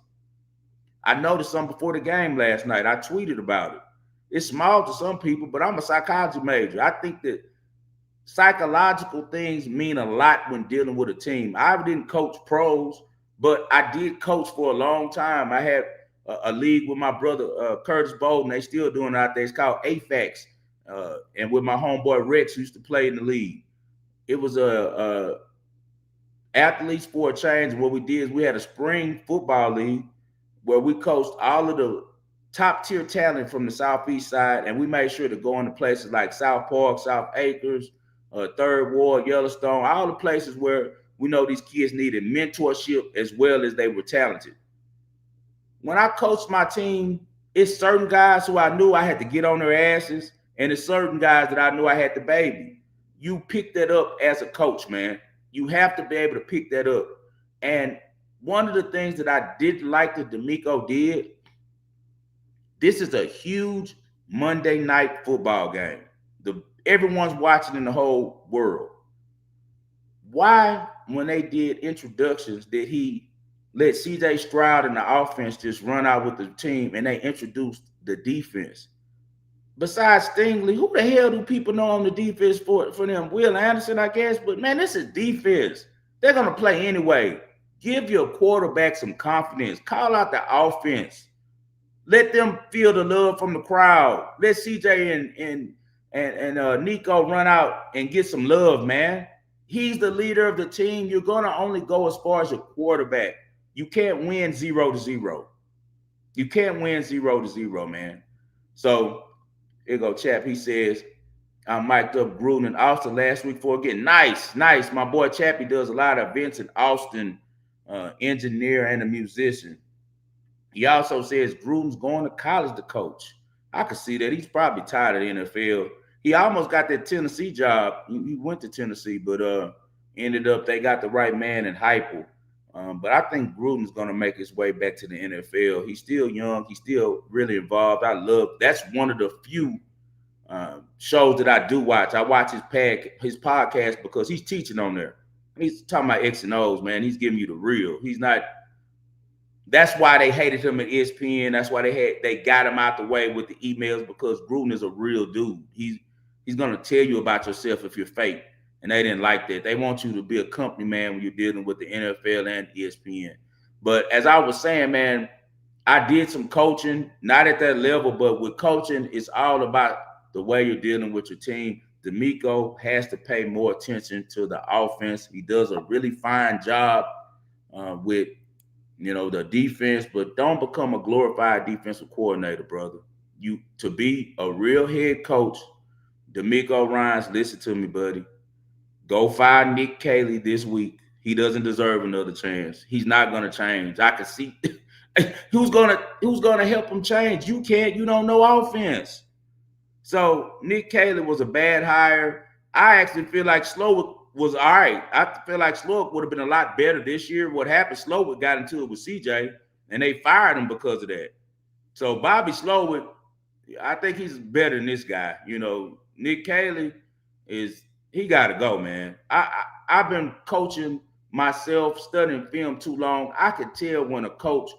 I noticed something before the game last night. I tweeted about it. It's small to some people, but I'm a psychology major. I think that psychological things mean a lot when dealing with a team. I didn't coach pros, but I did coach for a long time. I had a league with my brother, Curtis Bolden. They still doing it out there. It's called AFAX. And with my homeboy Rex, who used to play in the league. It was a athletes for a change. And what we did is we had a spring football league where we coached all of the top tier talent from the Southeast side. And we made sure to go into places like South Park, South Acres, Third Ward, Yellowstone, all the places where we know these kids needed mentorship as well as they were talented. When I coached my team, it's certain guys who I knew I had to get on their asses, and it's certain guys that I knew I had to baby. You pick that up as a coach, man. You have to be able to pick that up. And one of the things that I didn't like that D'Amico did, this is a huge Monday night football game. Everyone's watching in the whole world. Why, when they did introductions, did he let C.J. Stroud and the offense just run out with the team and they introduced the defense? Besides Stingley, who the hell do people know on the defense for them? Will Anderson, I guess. But, man, this is defense. They're going to play anyway. Give your quarterback some confidence. Call out the offense. Let them feel the love from the crowd. Let CJ and Nico run out and get some love, man. He's the leader of the team. You're going to only go as far as your quarterback. You can't win 0-0. You can't win 0-0, man. So here go, chap. He says, I'm mic'd up Gruden in Austin last week for again. Nice, nice. My boy Chappie does a lot of events in Austin, engineer and a musician. He also says Gruden's going to college to coach. I could see that. He's probably tired of the NFL. He almost got that Tennessee job. He went to Tennessee, but ended up they got the right man in Heupel. But I think Gruden's going to make his way back to the NFL. He's still young. He's still really involved. That's one of the few shows that I do watch. I watch his podcast because he's teaching on there. He's talking about X and O's, man. He's giving you the real. He's not. That's why they hated him at ESPN. That's why they got him out the way with the emails, because Gruden is a real dude. He's gonna tell you about yourself if you're fake, and they didn't like that. They want you to be a company man when you're dealing with the NFL and ESPN. But as I was saying, man, I did some coaching, not at that level, but with coaching, it's all about the way you're dealing with your team. D'Amico has to pay more attention to the offense. He does a really fine job with the defense, but don't become a glorified defensive coordinator, brother. To be a real head coach, D'Amico Ryans, listen to me, buddy. Go fire Nick Caley this week. He doesn't deserve another chance. He's not gonna change. I can see who's gonna help him change. You can't. You don't know offense. So Nick Caley was a bad hire. I actually feel like Slowick was all right. I feel like Slowick would have been a lot better this year. What happened, Slowick got into it with CJ, and they fired him because of that. So Bobby Slowick, I think he's better than this guy. Nick Caley he got to go, man. I've been coaching myself, studying film too long. I could tell when a coach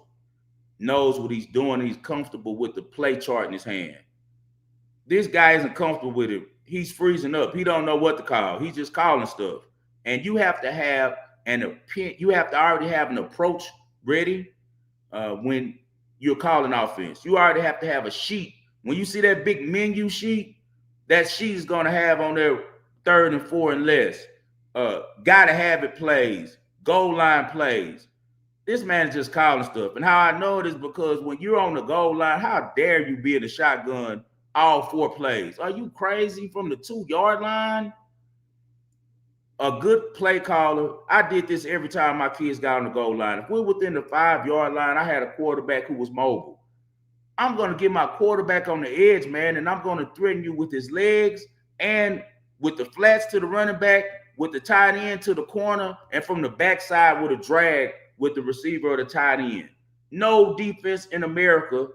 knows what he's doing. He's comfortable with the play chart in his hand. This guy isn't comfortable with it. He's freezing up. He don't know what to call. He's just calling stuff. And you have to have you have to already have an approach ready when you're calling offense. You already have to have a sheet. When you see that big menu sheet, that sheet is going to have on there 3rd and 4 and less. Gotta have it plays. Goal line plays. This man is just calling stuff. And how I know it is because when you're on the goal line, how dare you be in the shotgun all 4 plays? Are you crazy? From the 2-yard line? A good play caller. I did this every time my kids got on the goal line. If we're within the 5-yard line, I had a quarterback who was mobile. I'm going to get my quarterback on the edge, man, and I'm going to threaten you with his legs and with the flats to the running back, with the tight end to the corner, and from the backside with a drag with the receiver or the tight end. No defense in America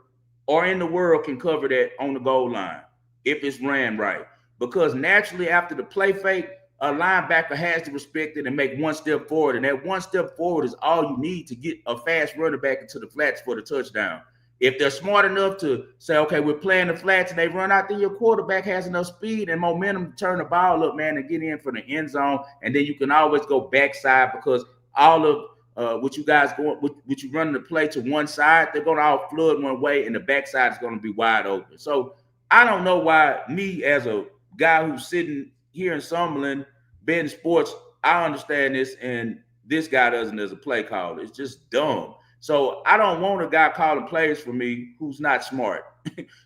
or in the world can cover that on the goal line if it's ran right. Because naturally, after the play fake, a linebacker has to respect it and make one step forward. And that one step forward is all you need to get a fast running back into the flats for the touchdown. If they're smart enough to say, okay, we're playing the flats and they run out there, your quarterback has enough speed and momentum to turn the ball up, man, and get in for the end zone. And then you can always go backside because all of what you guys going, what you running the play to one side, they're going to all flood one way and the backside is going to be wide open. So I don't know why me as a guy who's sitting here in Summerlin, betting sports, I understand this and this guy doesn't as a play caller. It's just dumb. So I don't want a guy calling plays for me who's not smart.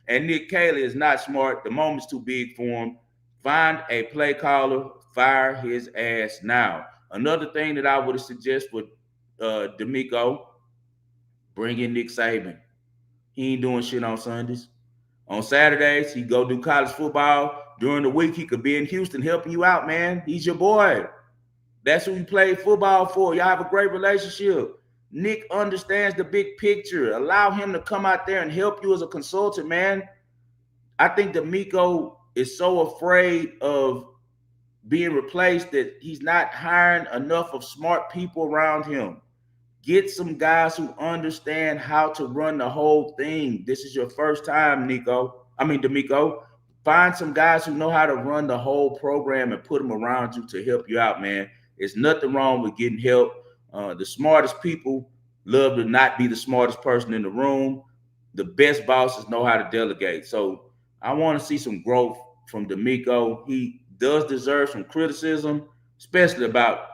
And Nick Caley is not smart. The moment's too big for him. Find a play caller, fire his ass now. Another thing that I would suggest for D'Amico, bring in Nick Saban. He ain't doing shit on Sundays. On Saturdays, he go do college football. During the week, he could be in Houston helping you out, man. He's your boy. That's who you play football for. Y'all have a great relationship. Nick understands the big picture. Allow him to come out there and help you as a consultant, man. I think D'Amico is so afraid of being replaced that he's not hiring enough of smart people around him. Get some guys who understand how to run the whole thing. This is your first time, D'Amico. Find some guys who know how to run the whole program and put them around you to help you out, man. There's nothing wrong with getting help. The smartest people love to not be the smartest person in the room. The best bosses know how to delegate. So I want to see some growth from D'Amico. He does deserve some criticism, especially about,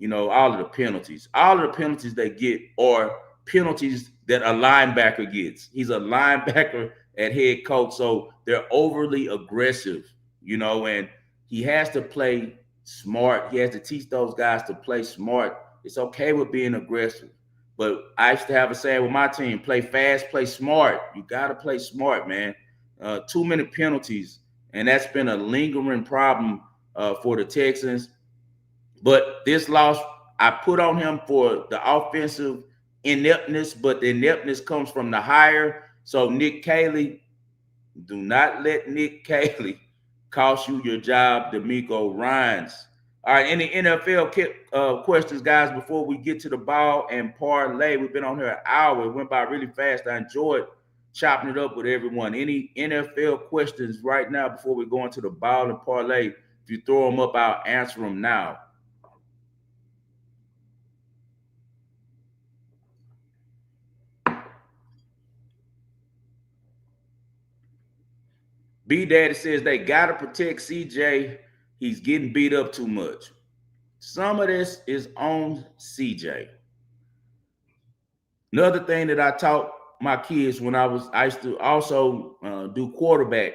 all of the penalties. All of the penalties they get are penalties that a linebacker gets. He's a linebacker at head coach, so they're overly aggressive, and he has to play smart. He has to teach those guys to play smart. It's okay with being aggressive. But I used to have a saying with my team: play fast, play smart. You got to play smart, man. Too many penalties, and that's been a lingering problem for the Texans. But this loss, I put on him for the offensive ineptness, but the ineptness comes from the hire. So Nick Caley, do not let Nick Caley cost you your job, D'Amico Ryans. All right, any NFL questions, guys, before we get to the ball and parlay? We've been on here an hour. It went by really fast. I enjoyed chopping it up with everyone. Any NFL questions right now before we go into the ball and parlay? If you throw them up, I'll answer them now. B Daddy says they gotta protect CJ. He's getting beat up too much. Some of this is on CJ. Another thing that I taught my kids when I used to also do quarterback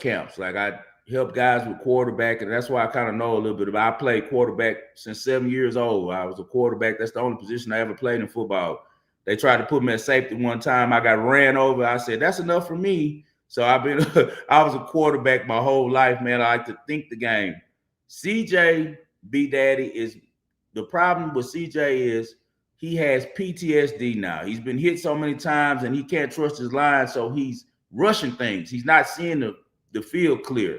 camps. Like I help guys with quarterback, and that's why I kind of know a little bit about. I played quarterback since 7 years old. I was a quarterback. That's the only position I ever played in football. They tried to put me at safety one time. I got ran over. I said, that's enough for me. So I was a quarterback my whole life, man. I like to think the game. CJ B Daddy is the problem with CJ is he has PTSD now. He's been hit so many times and he can't trust his line, so he's rushing things. He's not seeing the field clear.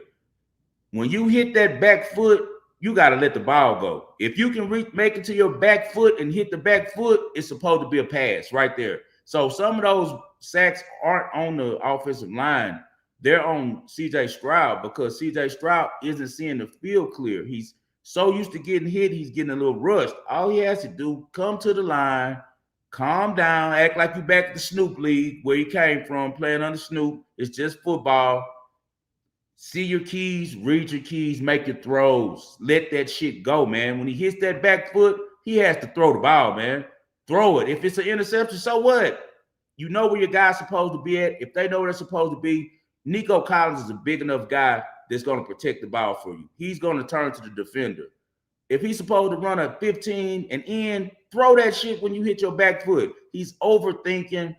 When you hit that back foot, you got to let the ball go. If you can make it to your back foot and hit the back foot, it's supposed to be a pass right there. So some of those sacks aren't on the offensive line. They're on C.J. Stroud because C.J. Stroud isn't seeing the field clear. He's so used to getting hit, he's getting a little rushed. All he has to do, come to the line, calm down, act like you're back at the Snoop League where you came from, playing under Snoop. It's just football. See your keys, read your keys, make your throws. Let that shit go, man. When he hits that back foot, he has to throw the ball, man. Throw it. If it's an interception, so what? You know where your guy's supposed to be at. If they know where they're supposed to be, Nico Collins is a big enough guy that's going to protect the ball for you. He's going to turn to the defender. If he's supposed to run a 15 and in, throw that shit when you hit your back foot. He's overthinking.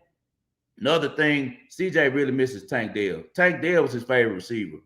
Another thing, CJ really misses Tank Dell. Tank Dell was his favorite receiver.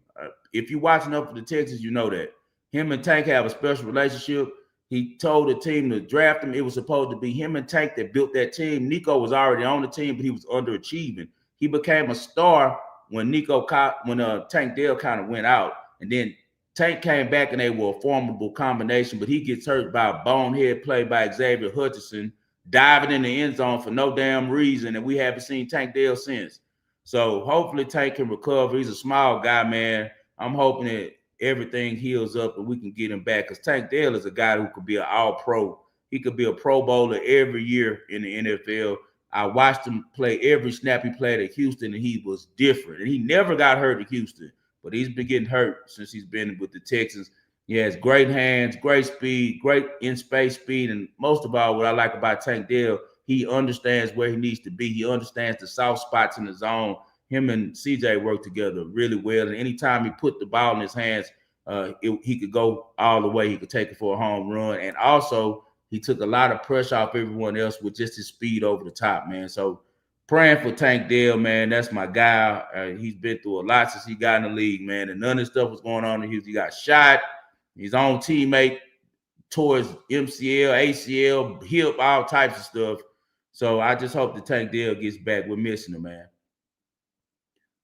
If you're watching up for the Texans, you know that. Him and Tank have a special relationship. He told the team to draft him. It was supposed to be him and Tank that built that team. Nico was already on the team, but he was underachieving. He became a star when Tank Dell kind of went out. And then Tank came back and they were a formidable combination, but he gets hurt by a bonehead play by Xavier Hutchinson, diving in the end zone for no damn reason, and we haven't seen Tank Dell since. So hopefully Tank can recover. He's a small guy, man. I'm hoping that everything heals up and we can get him back because Tank Dell is a guy who could be an all-pro. He could be a Pro Bowler every year in the NFL. I watched him play every snap he played at Houston, and he was different. And he never got hurt at Houston, but he's been getting hurt since he's been with the Texans. He has great hands, great speed, great in-space speed, and most of all, what I like about Tank Dell, he understands where he needs to be. He understands the soft spots in the zone. Him and CJ work together really well, and anytime he put the ball in his hands, he could go all the way. He could take it for a home run, and also he took a lot of pressure off everyone else with just his speed over the top, man. So praying for Tank Dell, man. That's my guy. He's been through a lot since he got in the league, man, and none of this stuff was going on in Houston. He got shot. His own teammate tore his MCL, ACL, hip, all types of stuff. So I just hope that Tank Dell gets back. We're missing him, man.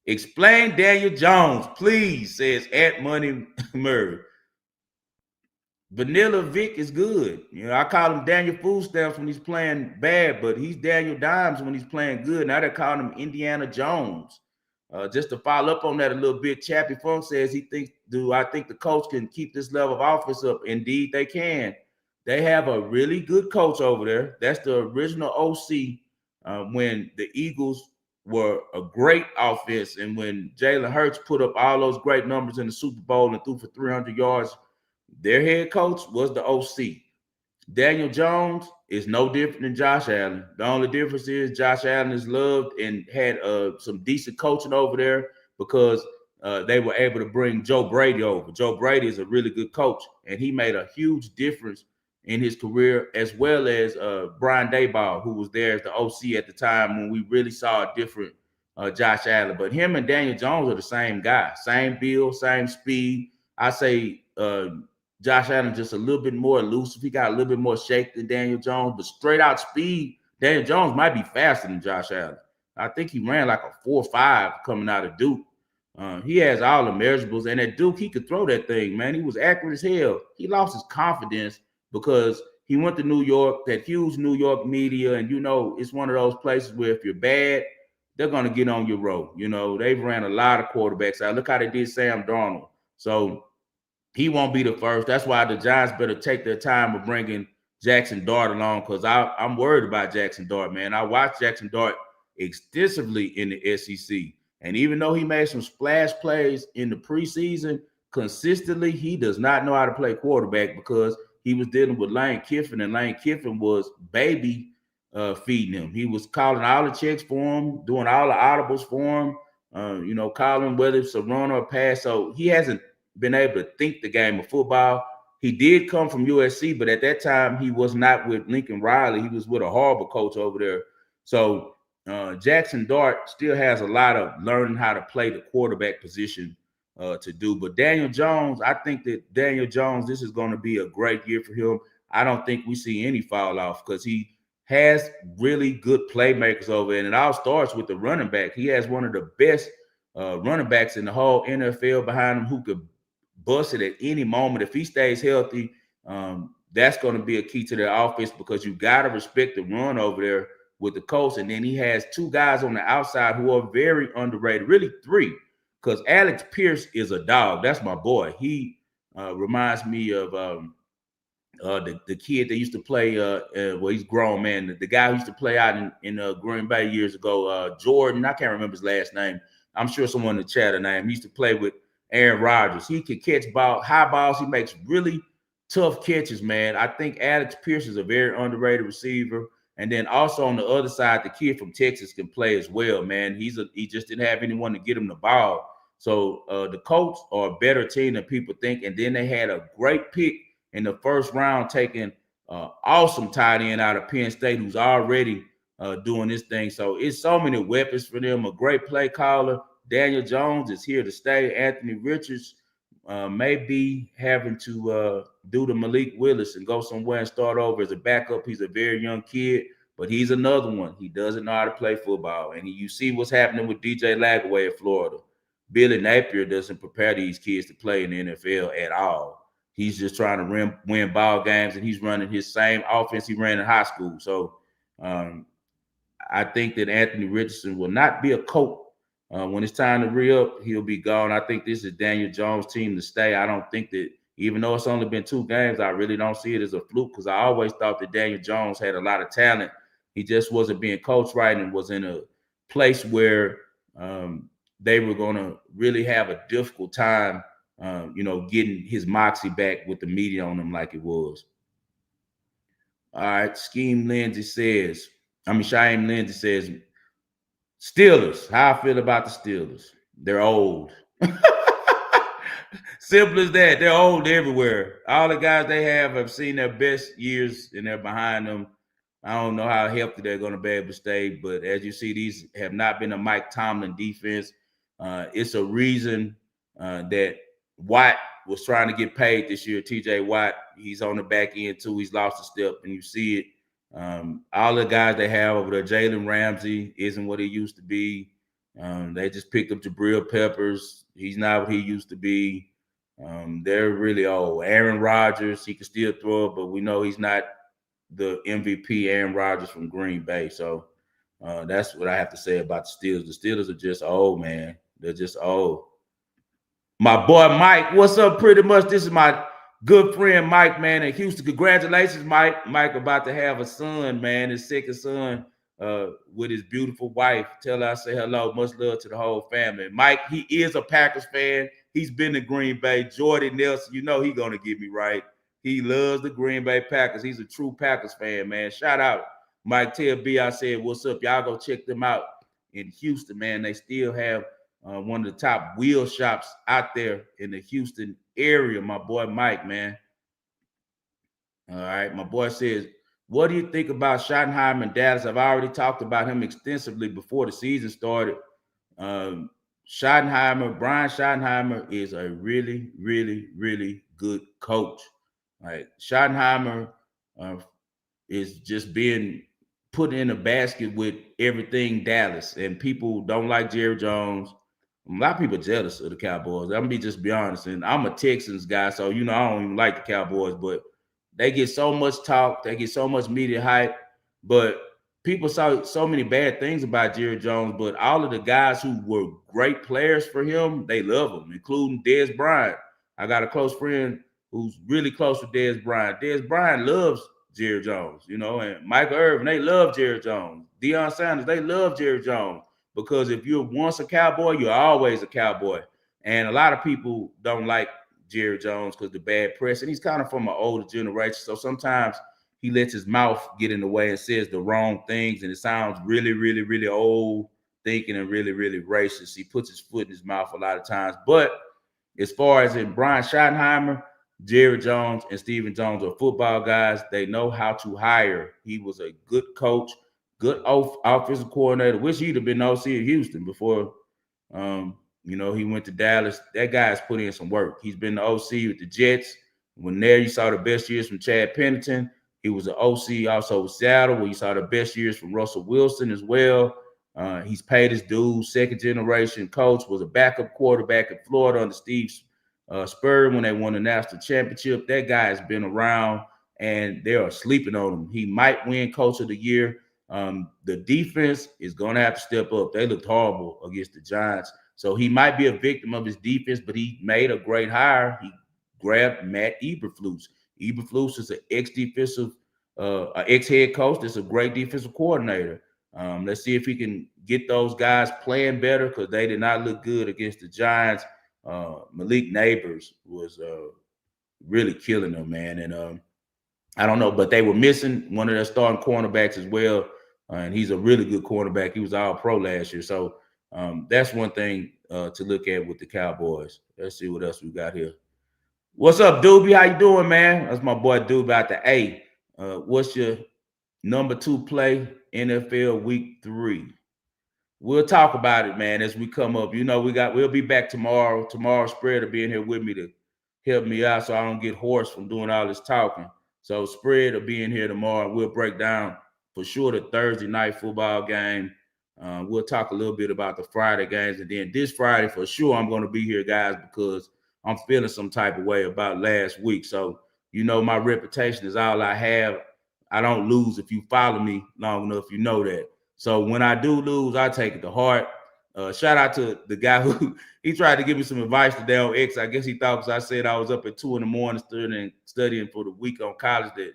Explain Daniel Jones, please, says at Money Murray. Vanilla Vic is good. I call him Daniel Food Stamps when he's playing bad, but he's Daniel Dimes when he's playing good. Now they're calling him Indiana Jones. Just to follow up on that a little bit, Chappie Funk says I think the coach can keep this level of offense up? Indeed, they can. They have a really good coach over there. That's the original OC when the Eagles were a great offense, and when Jalen Hurts put up all those great numbers in the Super Bowl and threw for 300 yards, Their head coach was the OC. Daniel Jones is no different than Josh Allen. The only difference is Josh Allen is loved and had some decent coaching over there because they were able to bring Joe Brady over. Joe Brady is a really good coach, and he made a huge difference in his career, as well as Brian Daboll, who was there as the OC at the time when we really saw a different Josh Allen. But him and Daniel Jones are the same guy, same build, same speed. I say Josh Allen just a little bit more elusive. He got a little bit more shake than Daniel Jones, but straight out speed, Daniel Jones might be faster than Josh Allen. I think he ran like a 4.5 coming out of Duke. He has all the measurables, and at Duke, he could throw that thing, man. He was accurate as hell. He lost his confidence because he went to New York, that huge New York media, and it's one of those places where if you're bad, they're going to get on your road. They've ran a lot of quarterbacks out. Look how they did Sam Darnold. So he won't be the first. That's why the Giants better take their time of bringing Jackson Dart along, because I'm worried about Jackson Dart, man. I watched Jackson Dart extensively in the SEC. And even though he made some splash plays in the preseason, consistently, he does not know how to play quarterback because he was dealing with Lane Kiffin, and Lane Kiffin was baby feeding him. He was calling all the checks for him, doing all the audibles for him, calling whether it's a run or a pass. So he hasn't been able to think the game of football. He did come from USC, but at that time, he was not with Lincoln Riley. He was with a horrible coach over there. So Jackson Dart still has a lot of learning how to play the quarterback position to do. But Daniel Jones, I think that Daniel Jones, this is going to be a great year for him. I don't think we see any fall off because he has really good playmakers over there. And it all starts with the running back. He has one of the best running backs in the whole NFL behind him who could bust it at any moment. If he stays healthy, that's going to be a key to their offense because you got to respect the run over there with the Colts. And then he has two guys on the outside who are very underrated, really three, because Alex Pierce is a dog. That's my boy. He reminds me of the kid that used to play, well, he's grown, man. The guy who used to play out in Green Bay years ago, Jordan, I can't remember his last name. I'm sure someone in the chat will name. He used to play with Aaron Rodgers. He can catch high balls. He makes really tough catches, man. I think Alex Pierce is a very underrated receiver. And then also on the other side, the kid from Texas can play as well, man. He just didn't have anyone to get him the ball. So the Colts are a better team than people think. And then they had a great pick in the first round, taking awesome tight end out of Penn State who's already doing this thing. So it's so many weapons for them. A great play caller. Daniel Jones is here to stay. Anthony Richards may be having to do the Malik Willis and go somewhere and start over as a backup. He's a very young kid, but he's another one. He doesn't know how to play football. And you see what's happening with DJ Lagway in Florida. Billy Napier doesn't prepare these kids to play in the NFL at all. He's just trying to win ball games, and he's running his same offense he ran in high school. So I think that Anthony Richardson will not be a coach. When it's time to re-up, he'll be gone. I think this is Daniel Jones' team to stay. I don't think that, even though it's only been 2 games, I really don't see it as a fluke because I always thought that Daniel Jones had a lot of talent. He just wasn't being coached right and was in a place where they were going to really have a difficult time, getting his moxie back with the media on him like it was. All right, Shaim Lindsay says, Steelers. How I feel about the Steelers. They're old. Simple as that. They're old everywhere. All the guys they have seen their best years, and they're behind them. I don't know how healthy they're going to be able to stay, but as you see, these have not been a Mike Tomlin defense. It's a reason that Watt was trying to get paid this year. TJ Watt, he's on the back end too. He's lost a step, and you see it. All the guys they have over there, Jalen Ramsey isn't what he used to be. They just picked up Jabril Peppers. He's not what he used to be. They're really old. Aaron Rodgers, he can still throw it, but we know he's not the MVP Aaron Rodgers from Green Bay. So that's what I have to say about the Steelers. The Steelers are just old, man. They're just old. My boy Mike, what's up? Pretty much, this is my good friend Mike, man, in Houston. Congratulations, Mike. Mike about to have a son, man, his second son with his beautiful wife. Tell her I say hello. Much love to the whole family. Mike, he is a Packers fan. He's been to Green Bay. Jordy Nelson, you know he gonna get me right. He loves the Green Bay Packers. He's a true Packers fan, man. Shout out Mike Tell B. I said, what's up? Y'all go check them out in Houston, man. They still have one of the top wheel shops out there in the Houston area. My boy Mike, man. All right. My boy says, what do you think about Schottenheimer and Dallas? I've already talked about him extensively before the season started. Brian Schottenheimer is a really, really, really good coach. Right. Schottenheimer is just being put in a basket with everything Dallas, and people don't like Jerry Jones. A lot of people are jealous of the Cowboys. I'm gonna just be honest, and I'm a Texans guy, so I don't even like the Cowboys, but they get so much talk, they get so much media hype, but people saw so many bad things about Jerry Jones. But all of the guys who were great players for him, they love him, including Dez Bryant. I got a close friend who's really close with Dez Bryant. Dez Bryant loves Jerry Jones, and Michael Irvin, they love Jerry Jones. Deion Sanders, they love Jerry Jones, because if you're once a Cowboy, you're always a Cowboy. And a lot of people don't like Jerry Jones because the bad press, and he's kind of from an older generation. So sometimes he lets his mouth get in the way and says the wrong things, and it sounds really, really, really old thinking and really, really racist. He puts his foot in his mouth a lot of times. But as far as in Brian Schottenheimer, Jerry Jones and Stephen Jones are football guys. They know how to hire. He was a good coach, good offensive coordinator. Wish he'd have been OC at Houston before, he went to Dallas. That guy's put in some work. He's been the OC with the Jets. When there, you saw the best years from Chad Pennington. He was an OC also with Seattle, where you saw the best years from Russell Wilson as well. He's paid his dues. Second-generation coach, was a backup quarterback in Florida under Steve Spurrier when they won the national championship. That guy has been around, and they are sleeping on him. He might win Coach of the Year. The defense is going to have to step up. They looked horrible against the Giants. So he might be a victim of his defense, but he made a great hire. He grabbed Matt Eberflus. Eberflus is an ex-head coach that's a great defensive coordinator. Let's see if he can get those guys playing better, because they did not look good against the Giants. Malik Neighbors was really killing them, man. And I don't know, but they were missing one of their starting cornerbacks as well. And he's a really good cornerback. He was all pro last year. So that's one thing to look at with the Cowboys. Let's see what else we got here. What's up, Doobie? How you doing, man? That's my boy Doobie out the A. What's your number 2 play NFL Week 3? We'll talk about it, man, as we come up. We'll be back tomorrow. Tomorrow, Spread will be in here with me to help me out so I don't get hoarse from doing all this talking. So Spread will be in here tomorrow. We'll break down for sure the Thursday night football game. We'll talk a little bit about the Friday games. And then this Friday, for sure, I'm going to be here, guys, because I'm feeling some type of way about last week. So, my reputation is all I have. I don't lose. If you follow me long enough, you know that. So when I do lose, I take it to heart. Shout out to the guy who he tried to give me some advice today on X. I guess he thought because I said I was up at 2 a.m. studying for the week on college that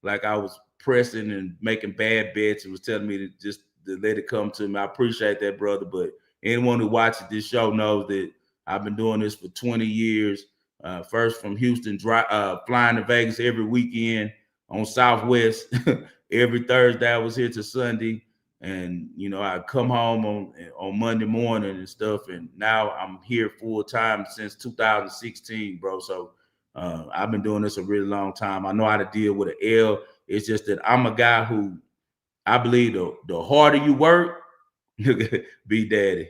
like I was pressing and making bad bets and was telling me to let it come to me. I appreciate that, brother. But anyone who watches this show knows that I've been doing this for 20 years. First from Houston, flying to Vegas every weekend on Southwest. Every Thursday I was here to Sunday. And, I come home on Monday morning and stuff. And now I'm here full time since 2016, bro. So I've been doing this a really long time. I know how to deal with an L. It's just that I'm a guy who I believe the harder you work, be daddy.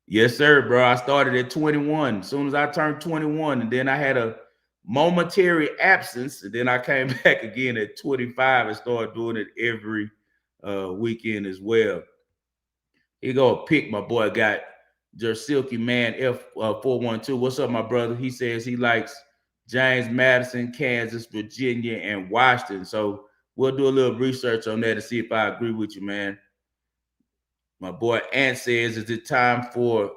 Yes, sir, bro. I started at 21. As soon as I turned 21, and then I had a momentary absence, and then I came back again at 25 and started doing it every weekend as well. Here go a pick my boy got. Silky Man F412. What's up, my brother? He says he likes James Madison, Kansas, Virginia, and Washington. So we'll do a little research on that to see if I agree with you, man. My boy Ant says, is it time for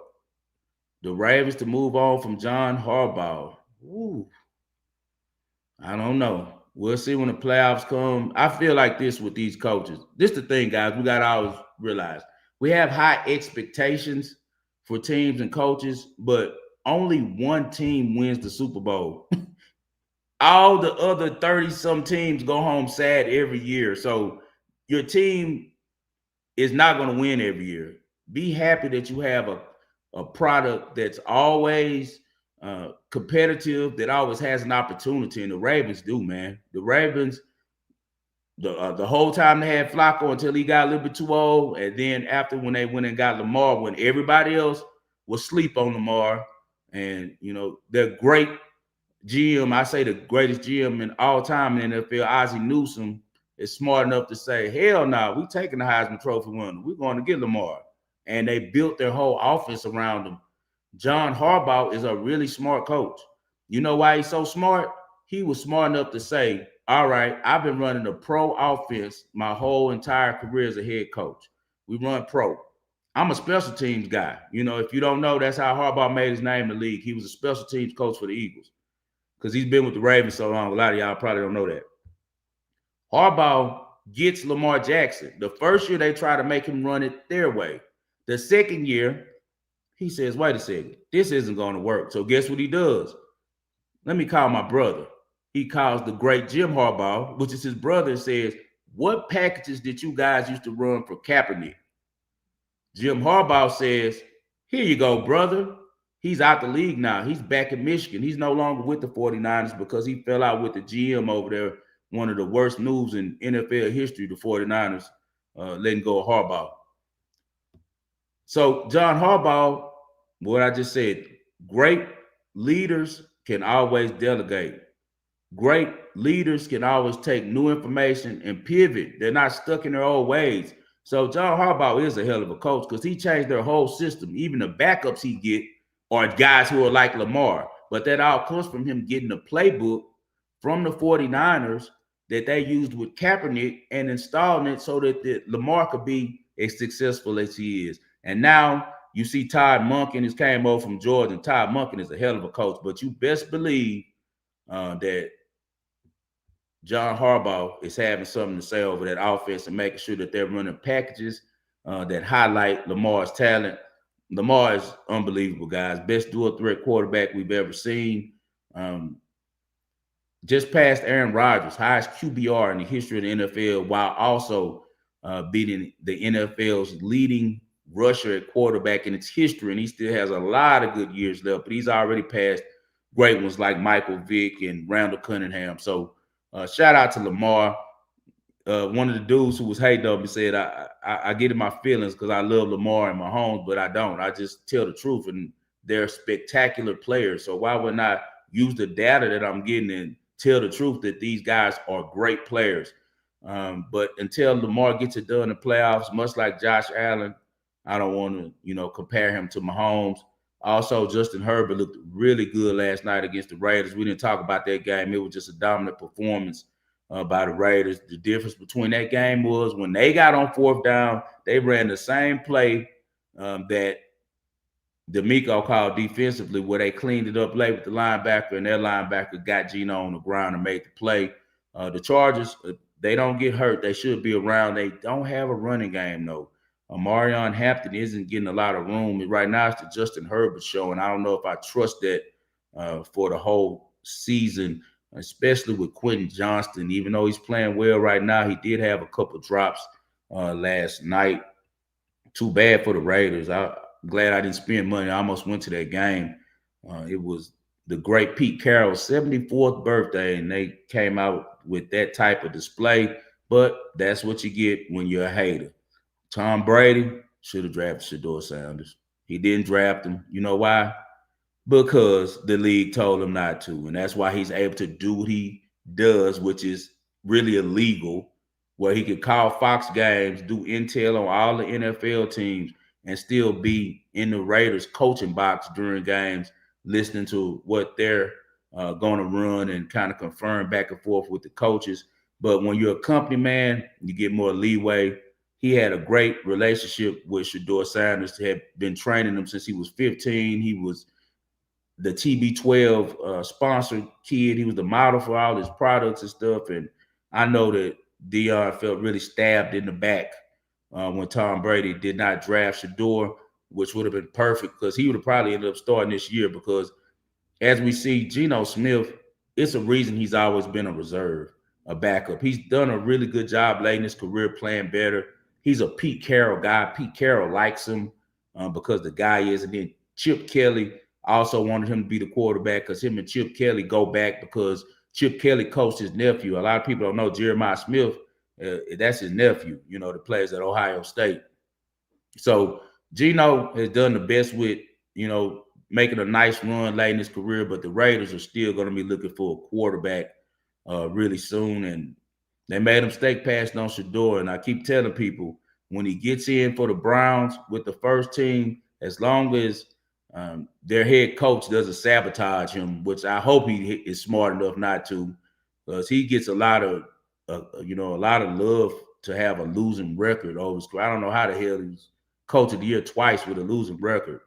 the Ravens to move on from John Harbaugh? Ooh, I don't know. We'll see when the playoffs come. I feel like this with these coaches. This is the thing, guys. We got to always realize we have high expectations for teams and coaches, but only one team wins the Super Bowl. All the other 30-some teams go home sad every year. So your team is not going to win every year. Be happy that you have a product that's always competitive, that always has an opportunity. And the Ravens do, man. The Ravens, the whole time they had Flacco until he got a little bit too old. And then after, when they went and got Lamar, when everybody else was asleep on Lamar, and, you know, they're great GM, I say the greatest GM in all time in the NFL, Ozzie Newsome, is smart enough to say, hell no, we taking the Heisman Trophy winner. We're going to get Lamar. And they built their whole offense around him. John Harbaugh is a really smart coach. You know why he's so smart? He was smart enough to say, all right, I've been running a pro offense my whole entire career as a head coach. We run pro. I'm a special teams guy. You know, if you don't know, that's how Harbaugh made his name in the league. He was a special teams coach for the Eagles, because he's been with the Ravens so long. A lot of y'all probably don't know that. Harbaugh gets Lamar Jackson. The first year, they try to make him run it their way. The second year, he says, wait a second, this isn't going to work. So guess what he does? Let me call my brother. He calls the great Jim Harbaugh, which is his brother, and says, what packages did you guys used to run for Kaepernick? Jim Harbaugh says, here you go, brother. He's out the league now. He's back in Michigan. He's no longer with the 49ers because he fell out with the GM over there. One of the worst moves in NFL history, the 49ers letting go of Harbaugh. So John Harbaugh, what I just said, great leaders can always delegate. Great leaders can always take new information and pivot. They're not stuck in their old ways. So John Harbaugh is a hell of a coach because he changed their whole system. Even the backups he get are guys who are like Lamar. But that all comes from him getting a playbook from the 49ers that they used with Kaepernick and installing it so that Lamar could be as successful as he is. And now you see Todd Monken has came over from Georgia, and Todd Monken is a hell of a coach. But you best believe that John Harbaugh is having something to say over that offense and making sure that they're running packages that highlight Lamar's talent. Lamar is unbelievable, guys. Best dual threat quarterback we've ever seen. Just past Aaron Rodgers, highest QBR in the history of the NFL, while also beating the NFL's leading rusher at quarterback in its history. And he still has a lot of good years left, but he's already passed great ones like Michael Vick and Randall Cunningham. So shout out to Lamar. One of the dudes who was hating on me said, I get in my feelings because I love Lamar and Mahomes, but I don't. I just tell the truth, and they're spectacular players. So why would I use the data that I'm getting and tell the truth that these guys are great players? But until Lamar gets it done in the playoffs, much like Josh Allen, I don't want to, compare him to Mahomes. Also, Justin Herbert looked really good last night against the Raiders. We didn't talk about that game. It was just a dominant performance by the Raiders. The difference between that game was when they got on fourth down, they ran the same play that D'Amico called defensively, where they cleaned it up late with the linebacker, and their linebacker got Geno on the ground and made the play. The Chargers, they don't get hurt. They should be around. They don't have a running game, though. Marion Hampton isn't getting a lot of room. Right now, it's the Justin Herbert show, and I don't know if I trust that for the whole season, especially with Quentin Johnston. Even though he's playing well right now, he did have a couple drops last night. Too bad for the Raiders. I'm glad I didn't spend money. I almost went to that game. It was the great Pete Carroll's 74th birthday, and they came out with that type of display. But that's what you get when you're a hater. Tom Brady should have drafted Shedeur Sanders. He didn't draft him. You know why? Because the league told him not to. And that's why he's able to do what he does, which is really illegal, where he could call Fox games, do intel on all the NFL teams, and still be in the Raiders coaching box during games, listening to what they're going to run and kind of confirm back and forth with the coaches. But when you're a company man, you get more leeway. He had a great relationship with Shedeur Sanders, had been training him since he was 15. He was the TB12 sponsored kid. He was the model for all his products and stuff. And I know that Dion felt really stabbed in the back when Tom Brady did not draft Shedeur. which would have been perfect because he would have probably ended up starting this year because as we see, Geno Smith, it's a reason he's always been a reserve, a backup. He's done a really good job late in his career playing better. He's a Pete Carroll guy. Pete Carroll likes him because the guy is. And then Chip Kelly also wanted him to be the quarterback because him and Chip Kelly go back because Chip Kelly coached his nephew. A lot of people don't know Jeremiah Smith. That's his nephew, that plays at Ohio State. So Geno has done the best with, making a nice run late in his career, but the Raiders are still going to be looking for a quarterback really soon. And they made a mistake passing on Shador. And I keep telling people when he gets in for the Browns with the first team, as long as their head coach doesn't sabotage him, which I hope he is smart enough not to, because he gets a lot of love to have a losing record over his career. I don't know how the hell he's coach of the year twice with a losing record,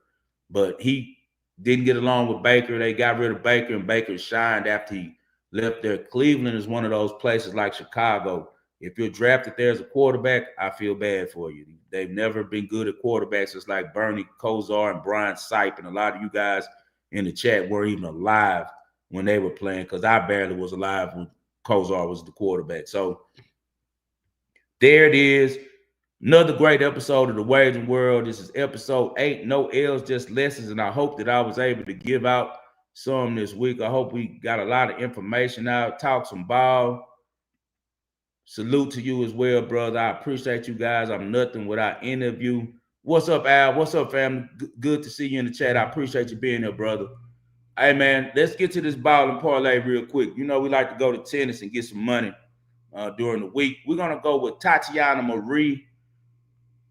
but he didn't get along with Baker. They got rid of Baker, and Baker shined after he left there. Cleveland is one of those places like Chicago. If you're drafted there as a quarterback, I feel bad for you. They've never been good at quarterbacks. It's like Bernie Kosar and Brian Sipe, and a lot of you guys in the chat weren't even alive when they were playing because I barely was alive when Kosar was the quarterback. So there it is. Another great episode of The Wagering World. This is episode 8. No L's, just lessons. And I hope that I was able to give out some this week. I hope we got a lot of information out, talk some ball. Salute to you as well, brother. I appreciate you guys. I'm nothing without any of you. What's up, Al? What's up, family? Good to see you in the chat. I appreciate you being here, brother. Hey, man, let's get to this ball and parlay real quick. We like to go to tennis and get some money during the week. We're going to go with Tatiana Marie.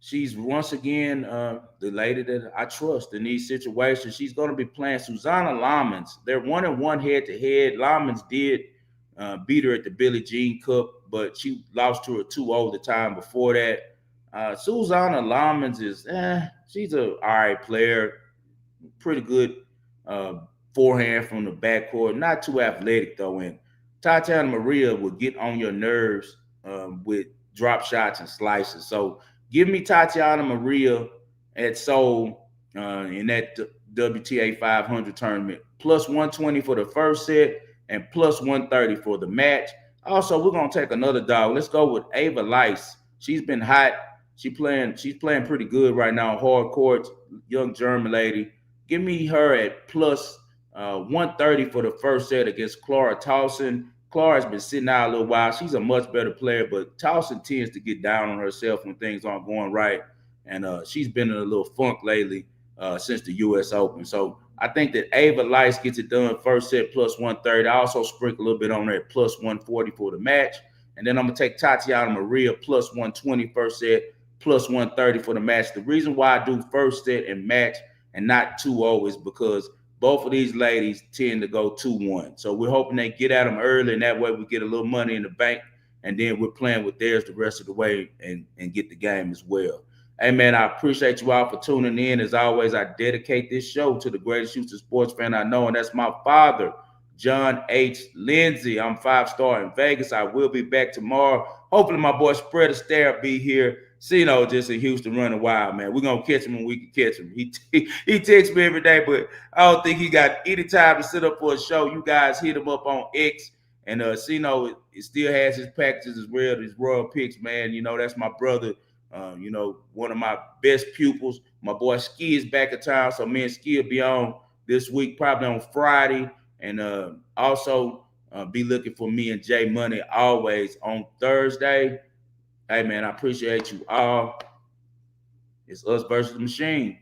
She's once again the lady that I trust in these situations. She's going to be playing Susanna Lamans. They're 1-1 head-to-head. Lamans did beat her at the Billie Jean Cup, but she lost to her 2-0 the time before that. Susanna Lamans is, she's an all right player. Pretty good forehand from the backcourt. Not too athletic, though. And Tatiana Maria will get on your nerves with drop shots and slices. So give me Tatiana Maria at Seoul in that WTA 500 tournament. Plus 120 for the first set and plus 130 for the match. Also, we're going to take another dog. Let's go with Ava Leis. She's been hot. She's playing pretty good right now. Hard courts, young German lady. Give me her at plus 130 for the first set against Clara Towson. Clara's been sitting out a little while. She's a much better player, but Towson tends to get down on herself when things aren't going right. And she's been in a little funk lately since the U.S. Open. So I think that Ava Leis gets it done first set plus 130. I also sprinkle a little bit on there at plus 140 for the match. And then I'm going to take Tatiana Maria plus 120 first set, plus 130 for the match. The reason why I do first set and match and not 2-0 is because both of these ladies tend to go 2-1. So we're hoping they get at them early, and that way we get a little money in the bank, and then we're playing with theirs the rest of the way and get the game as well. Hey, man, I appreciate you all for tuning in. As always, I dedicate this show to the greatest Houston sports fan I know, and that's my father, John H. Lindsay. I'm 5-star in Vegas. I will be back tomorrow. Hopefully my boy Spread Astaire be here. Cino just in Houston running wild, man. We're going to catch him when we can catch him. He texts me every day, but I don't think he got any time to sit up for a show. You guys hit him up on X. And Cino, it still has his packages as well, his royal picks, man. That's my brother. One of my best pupils. My boy Ski is back in town, so me and Ski will be on this week, probably on Friday. And also be looking for me and Jay Money always on Thursday. Hey, man, I appreciate you all. It's us versus the machine.